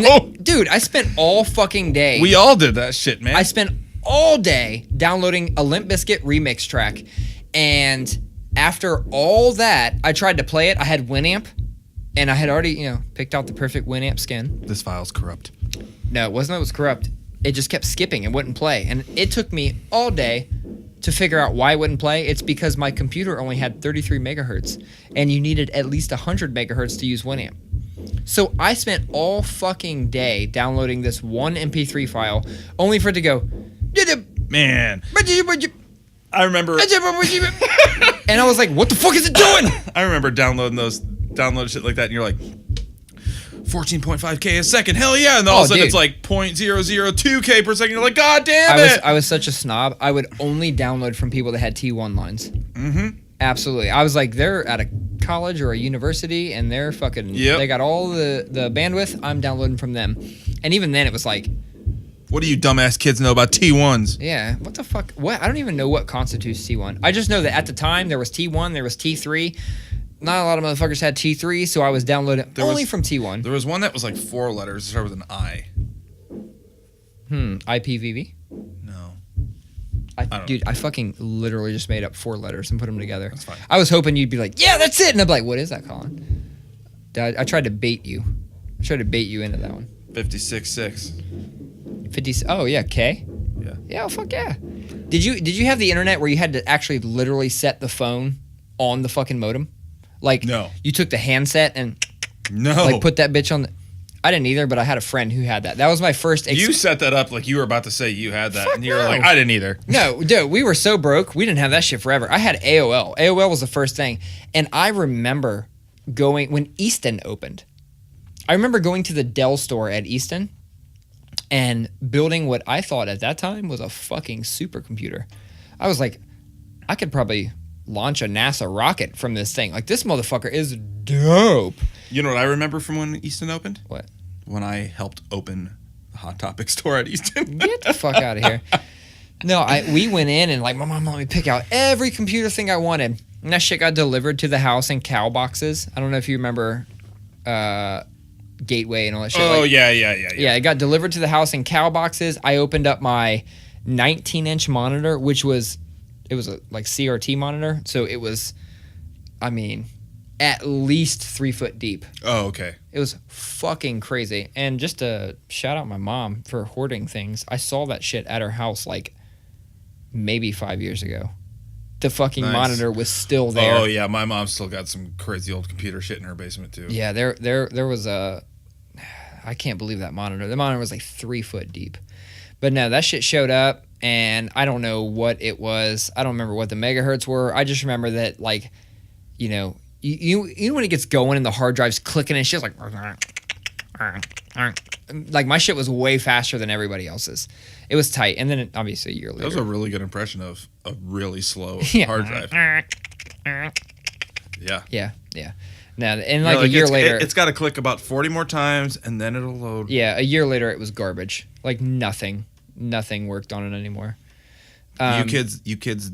No. Dude, I spent all fucking day. We all did that shit, man. I spent all day downloading a Limp Bizkit remix track. And after all that, I tried to play it. I had Winamp. And I had already, picked out the perfect Winamp skin. This file's corrupt. No, it wasn't that it was corrupt. It just kept skipping and wouldn't play. And it took me all day to figure out why it wouldn't play. It's because my computer only had 33 megahertz, and you needed at least 100 megahertz to use Winamp. So I spent all fucking day downloading this one MP3 file, only for it to go, man. I remember, and I was like, what the fuck is it doing? I remember downloading shit like that, and you're like, 14.5K a second, hell yeah, and all of a sudden it's like 0.002K per second. You're like, god damn it! I was such a snob. I would only download from people that had T1 lines. Mm-hmm. Absolutely. I was like, they're at a college or a university, and they're fucking. Yep. They got all the bandwidth. I'm downloading from them, and even then, it was like, what do you dumbass kids know about T1s? Yeah, what the fuck? What? I don't even know what constitutes T1. I just know that at the time there was T1, there was T3. not a lot of motherfuckers had T3, so I was downloading only from T1. There was one that was like 4 letters, started with an I. IPVV? No. Dude, I fucking literally just made up 4 letters and put them together. That's fine. I was hoping you'd be like, yeah, that's it. And I'm like, what is that, Collin? I tried to bait you. I tried to bait you into that one. 56.6. 50. Oh, yeah, K? Yeah. Yeah, fuck yeah. Did you have the internet where you had to actually literally set the phone on the fucking modem? Like, no. You took the handset and put that bitch on the... I didn't either, but I had a friend who had that. That was my first... You set that up like you were about to say you had that. Fuck and you were no. like, I didn't either. No, dude, we were so broke. We didn't have that shit forever. I had AOL. AOL was the first thing. And I remember going... When Easton opened, I remember going to the Dell store at Easton and building what I thought at that time was a fucking supercomputer. I was like, I could probably launch a NASA rocket from this thing. Like, this motherfucker is dope. You know what I remember from when Easton opened? What? When I helped open the Hot Topic store at Easton. Get the fuck out of here. No, we went in and like, my mom let me pick out every computer thing I wanted. And that shit got delivered to the house in cow boxes. I don't know if you remember Gateway and all that shit. Oh, like, yeah. Yeah, it got delivered to the house in cow boxes. I opened up my 19-inch monitor, which was, it was a like CRT monitor. So it was, I mean, at least 3 foot deep. Oh, okay. It was fucking crazy. And just to shout out my mom for hoarding things, I saw that shit at her house like maybe 5 years ago. The fucking monitor was still there. Oh, yeah. My mom still got some crazy old computer shit in her basement, too. Yeah, there was a... I can't believe that monitor. The monitor was like 3 foot deep. But no, that shit showed up, and I don't know what it was. I don't remember what the megahertz were. I just remember that, like, you know when it gets going and the hard drive's clicking and shit's like my shit was way faster than everybody else's. It was tight. And then obviously a year later. That was a really good impression of a really slow hard drive. Yeah. Yeah. Now, and like a year later, it's got to click about 40 more times and then it'll load. Yeah, a year later it was garbage. Like nothing worked on it anymore. You kids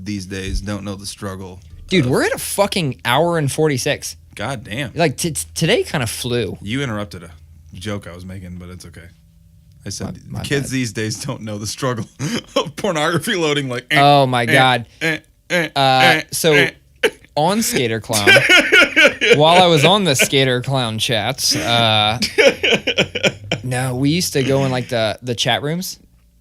these days don't know the struggle. Dude, we're at a fucking hour and 46. God damn. Like today kind of flew. You interrupted a joke I was making, but it's okay. I said My kids bad. these days don't know the struggle of pornography loading. Like, oh my god. So on Skater Clown, while I was on the Skater Clown chats, no, we used to go in like the chat rooms.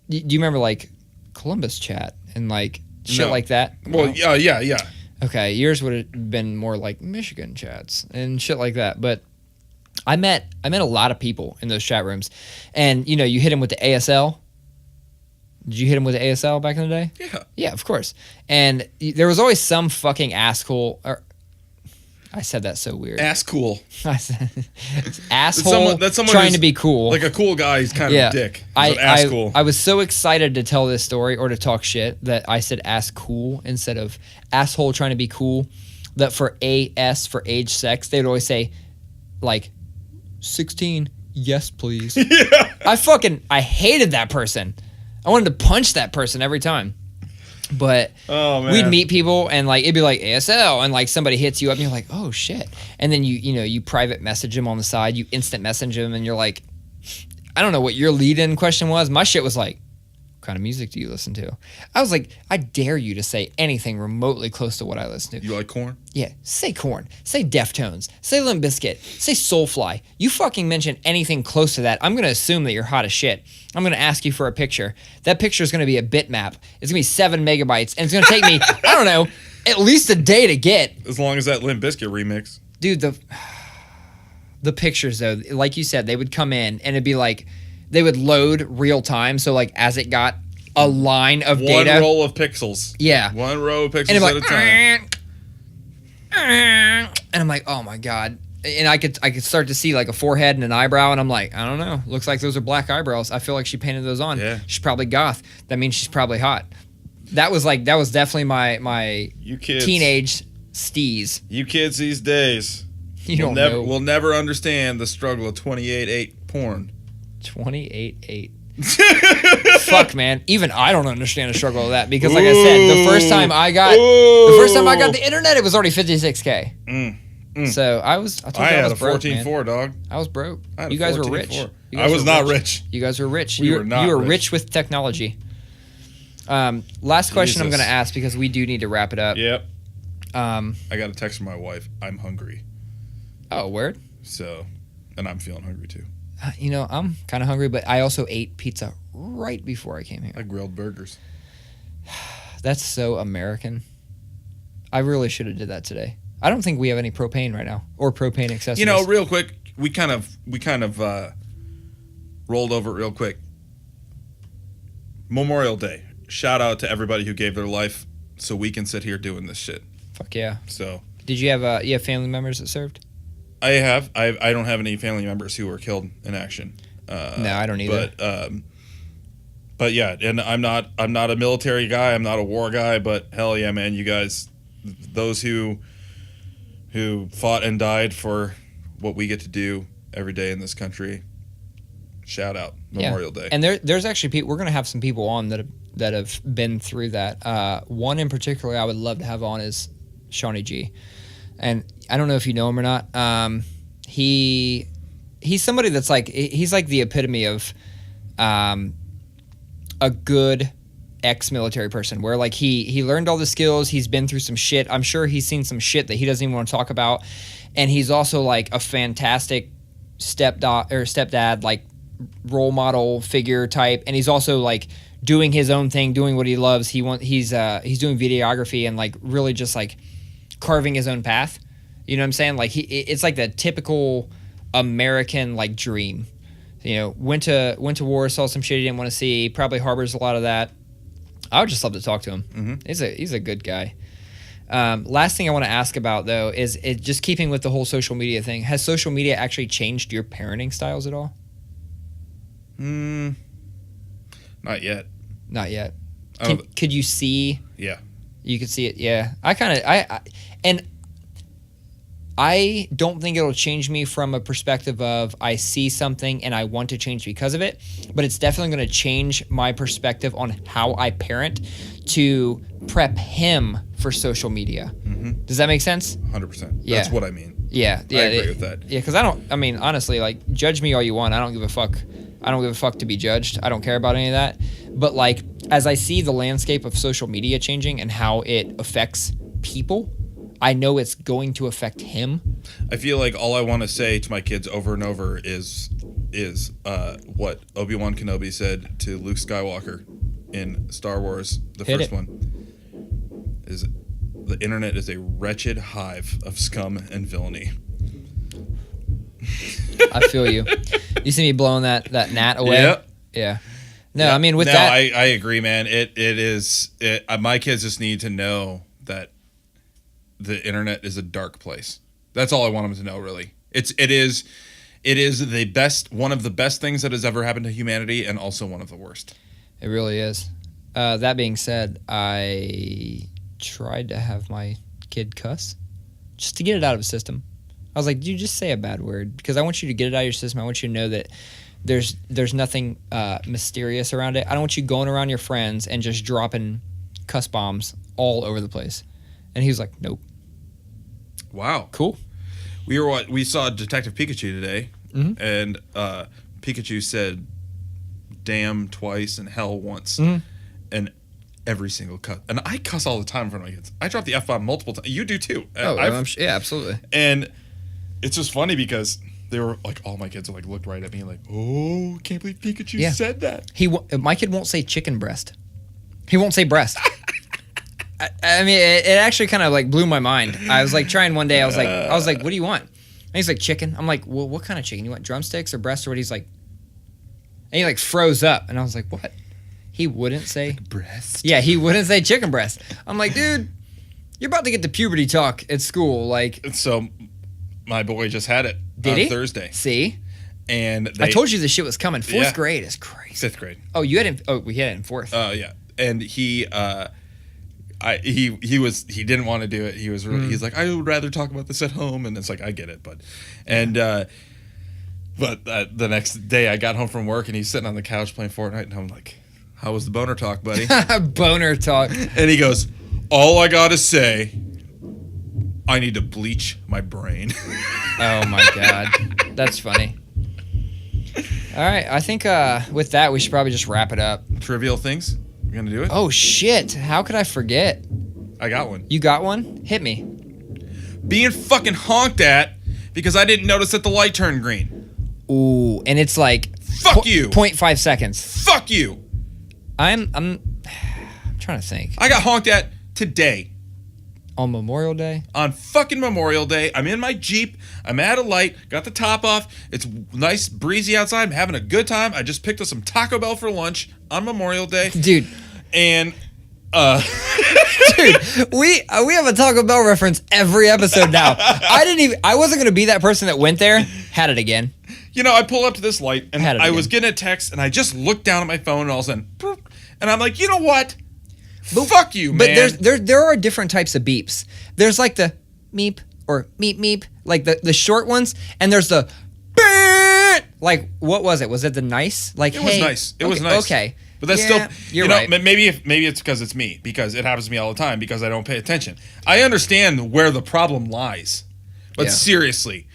Do you remember like Columbus chat and like shit like that? Well, yeah. Okay, yours would have been more like Michigan chats and shit like that. But I met a lot of people in those chat rooms, and you hit them with the ASL. Did you hit them with the ASL back in the day? Yeah. Yeah, of course. And there was always some fucking asshole. I said that so weird. Ass cool. I said asshole. That's someone trying to be cool. Like a cool guy. He's kind of a dick. Cool. I was so excited to tell this story or to talk shit that I said ass cool instead of asshole trying to be cool. That for AS, for age, sex, they'd always say like 16, yes please. Yeah. I hated that person. I wanted to punch that person every time. But we'd meet people and like it'd be like ASL and like somebody hits you up and you're like, oh shit. And then you private message them on the side, you instant message them and you're like, I don't know what your lead-in question was. My shit was like, what kind of music do you listen to? I was like, I dare you to say anything remotely close to what I listen to. You like Korn? Yeah, say Korn, say Deftones, say Limp Bizkit, say Soulfly. You fucking mention anything close to that, I'm going to assume that you're hot as shit. I'm going to ask you for a picture. That picture is going to be a bitmap. It's going to be 7 megabytes, and it's going to take me, I don't know, at least a day to get. As long as that Limp Bizkit remix. Dude, the pictures, though, like you said, they would come in, and it'd be like, they would load real time, so like as it got a line of data. One roll of pixels. Yeah. One row of pixels and at a time. And I'm like, oh my God. And I could start to see like a forehead and an eyebrow, and I'm like, I don't know. Looks like those are black eyebrows. I feel like she painted those on. Yeah. She's probably goth. That means she's probably hot. That was definitely my you kids, teenage steez. You kids these days. We'll never understand the struggle of 28.8 porn. 28.8. Fuck, man. Even I don't understand the struggle of that because, like I said, the first time I got the internet, it was already 56K. So I told you I had was a broke, 14.4, dog. I was broke. I had You a guys were 14.4. rich. I was not rich. You guys were rich. We were not You were rich. rich with technology. Last question I'm going to ask because we do need to wrap it up. Yep. I got a text from my wife. I'm hungry. Oh, word? So, and I'm feeling hungry too. I'm kind of hungry, but I also ate pizza right before I came here. I grilled burgers. That's so American. I really should have did that today. I don't think we have any propane right now or propane accessories. Real quick, we kind of rolled over it real quick. Memorial Day. Shout out to everybody who gave their life so we can sit here doing this shit. Fuck yeah. So, did you have family members that served? I have. I don't have any family members who were killed in action. No, I don't either. But yeah, and I'm not a military guy. I'm not a war guy. But hell yeah, man, you guys, those who fought and died for what we get to do every day in this country. Shout out Memorial Day. And there's actually people. We're gonna have some people on that have been through that. One in particular I would love to have on is Shawnee G. And I don't know if you know him or not. He's somebody that's he's like the epitome of a good ex-military person where he learned all the skills. He's been through some shit. I'm sure he's seen some shit that he doesn't even want to talk about. And he's also like a fantastic stepdad, like role model figure type. And he's also like doing his own thing, doing what he loves. He's doing videography and like really just like carving his own path. You know what I'm saying? Like it's like the typical American like dream. Went to war, saw some shit he didn't want to see. Probably harbors a lot of that. I would just love to talk to him. Mm-hmm. He's a good guy. Last thing I want to ask about though is just keeping with the whole social media thing. Has social media actually changed your parenting styles at all? Not yet. Not yet. Could you see? Yeah. You could see it. Yeah. I don't think it'll change me from a perspective of I see something and I want to change because of it, but it's definitely going to change my perspective on how I parent to prep him for social media. Mm-hmm. Does that make sense? 100%. Yeah. That's what I mean. Yeah. I agree with that. Yeah, because honestly, like, judge me all you want. I don't give a fuck. I don't give a fuck to be judged. I don't care about any of that. But, like, as I see the landscape of social media changing and how it affects people, I know it's going to affect him. I feel like all I want to say to my kids over and over is what Obi-Wan Kenobi said to Luke Skywalker in Star Wars, the first one, is the internet is a wretched hive of scum and villainy. I feel you. You see me blowing that gnat away? Yep. Yeah. No, I mean, with that... I agree, man. It is... my kids just need to know that the internet is a dark place. That's all I want them to know, really. It is the best, one of the best things that has ever happened to humanity, and also one of the worst. It really is. That being said, I tried to have my kid cuss just to get it out of his system. I was like, dude, just say a bad word because I want you to get it out of your system. I want you to know that there's nothing mysterious around it. I don't want you going around your friends and just dropping cuss bombs all over the place. And he was like, nope. Wow. Cool. We saw Detective Pikachu today, mm-hmm. and Pikachu said damn twice and hell once. Mm-hmm. And every single cuss. And I cuss all the time in front of my kids. I drop the F-bomb multiple times. You do too. Yeah, absolutely. And it's just funny because they were like, all my kids are like looked right at me like, oh, can't believe Pikachu said that. My kid won't say chicken breast. He won't say breast. I mean, it actually kind of like blew my mind. I was like trying one day. I was like, what do you want? And he's like, chicken. I'm like, well, what kind of chicken? You want drumsticks or breast or what? He's like, and he like froze up. And I was like, what? He wouldn't say breast. Yeah, he wouldn't say chicken breast. I'm like, dude, you're about to get the puberty talk at school. Like, so my boy just had it on Thursday. See? And I told you this shit was coming. Fourth grade is crazy. 5th grade. Oh, we had it in 4th. Oh, yeah. And he didn't want to do it. He was really, he's like, I would rather talk about this at home. And it's like, I get it, but the next day I got home from work and he's sitting on the couch playing Fortnite and I'm like, how was the boner talk, buddy? Boner talk. And he goes, all I gotta say I need to bleach my brain. Oh my God. That's funny. All right. I think with that, we should probably just wrap it up. Trivial things? You gonna do it? Oh, shit. How could I forget? I got one. You got one? Hit me. Being fucking honked at because I didn't notice that the light turned green. Ooh, and it's like... Fuck you. 0.5 seconds. Fuck you. I'm trying to think. I got honked at today. On Memorial Day? On fucking Memorial Day. I'm in my Jeep. I'm at a light. Got the top off. It's nice, breezy outside. I'm having a good time. I just picked up some Taco Bell for lunch on Memorial Day. Dude. And... Dude, we have a Taco Bell reference every episode now. I wasn't gonna be that person that went there. Had it again. You know, I pull up to this light and I again. was getting a text and I just looked down at my phone and all of a sudden, boop, and I'm like, you know what? Fuck you, man. But there are different types of beeps. There's like the meep or meep meep, like the short ones, and there's the like, what was it? Was it the nice? Like, it hey, was nice. It okay, was nice. Okay. But that's Yeah, still, you're you know, right. maybe it's because it's me, because it happens to me all the time, because I don't pay attention. I understand where the problem lies, but Yeah. seriously,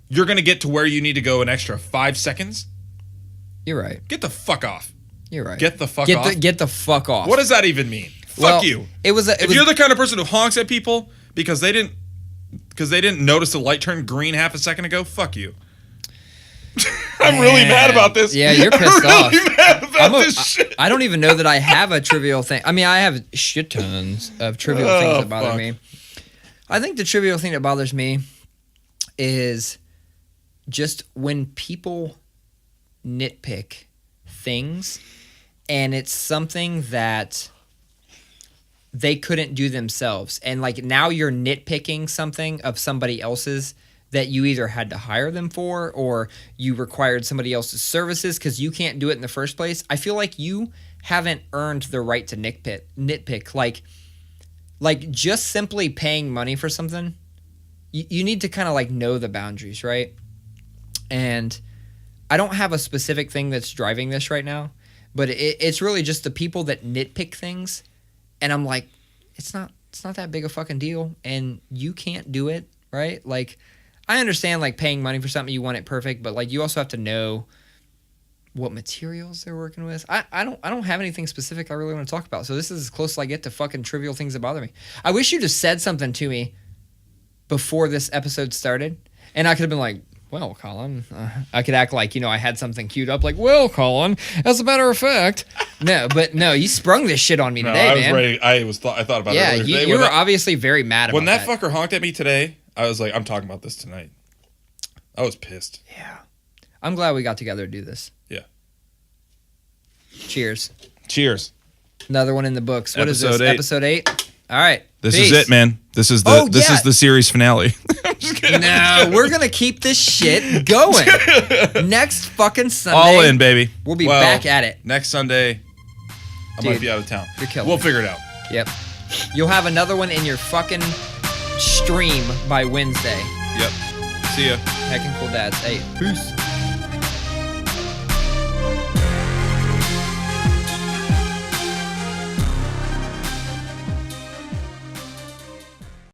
you're going to get to where you need to go an extra 5 seconds? You're right. Get the fuck off. You're right. Get the fuck off. Get the fuck off. What does that even mean? Well, Fuck you. If You're the kind of person who honks at people because they didn't notice the light turned green half a second ago, fuck you. I'm really mad about this. Yeah, you're pissed off. Mad about this shit. I don't even know that I have a trivial thing. I mean, I have shit tons of trivial things that bother me. I think the trivial thing that bothers me is just when people nitpick things and it's something that they couldn't do themselves. And like now you're nitpicking something of somebody else's that you either had to hire them for or you required somebody else's services because you can't do it in the first place. I feel like you haven't earned the right to nitpick. Like just simply paying money for something, you need to kind of like know the boundaries, right? And I don't have a specific thing that's driving this right now, but it's really just the people that nitpick things. And I'm like, it's not that big a fucking deal. And you can't do it, right? Like, I understand like paying money for something, you want it perfect, but like you also have to know what materials they're working with. I don't have anything specific I really want to talk about. So this is as close as I get to fucking trivial things that bother me. I wish you'd have said something to me before this episode started, and I could have been like, well, Collin, I could act like, you know, I had something queued up like, well, Collin, as a matter of fact. No, you sprung this shit on me today, man. I was ready. I thought about it earlier today. Yeah, you were obviously very mad about that. When that fucker honked at me today, I was like, I'm talking about this tonight. I was pissed. Yeah. I'm glad we got together to do this. Yeah. Cheers. Cheers. Another one in the books. What is this? Episode 8. Episode 8? All right. This Peace. is it, man. This is the series finale. I'm just kidding. No, we're going to keep this shit going. Next fucking Sunday. All in, baby. We'll be back at it. Next Sunday, I might be out of town. You're killing We'll me. figure it out. Yep. You'll have another one in your fucking stream by Wednesday. Yep. See ya. Heckin' cool dads. Hey, peace.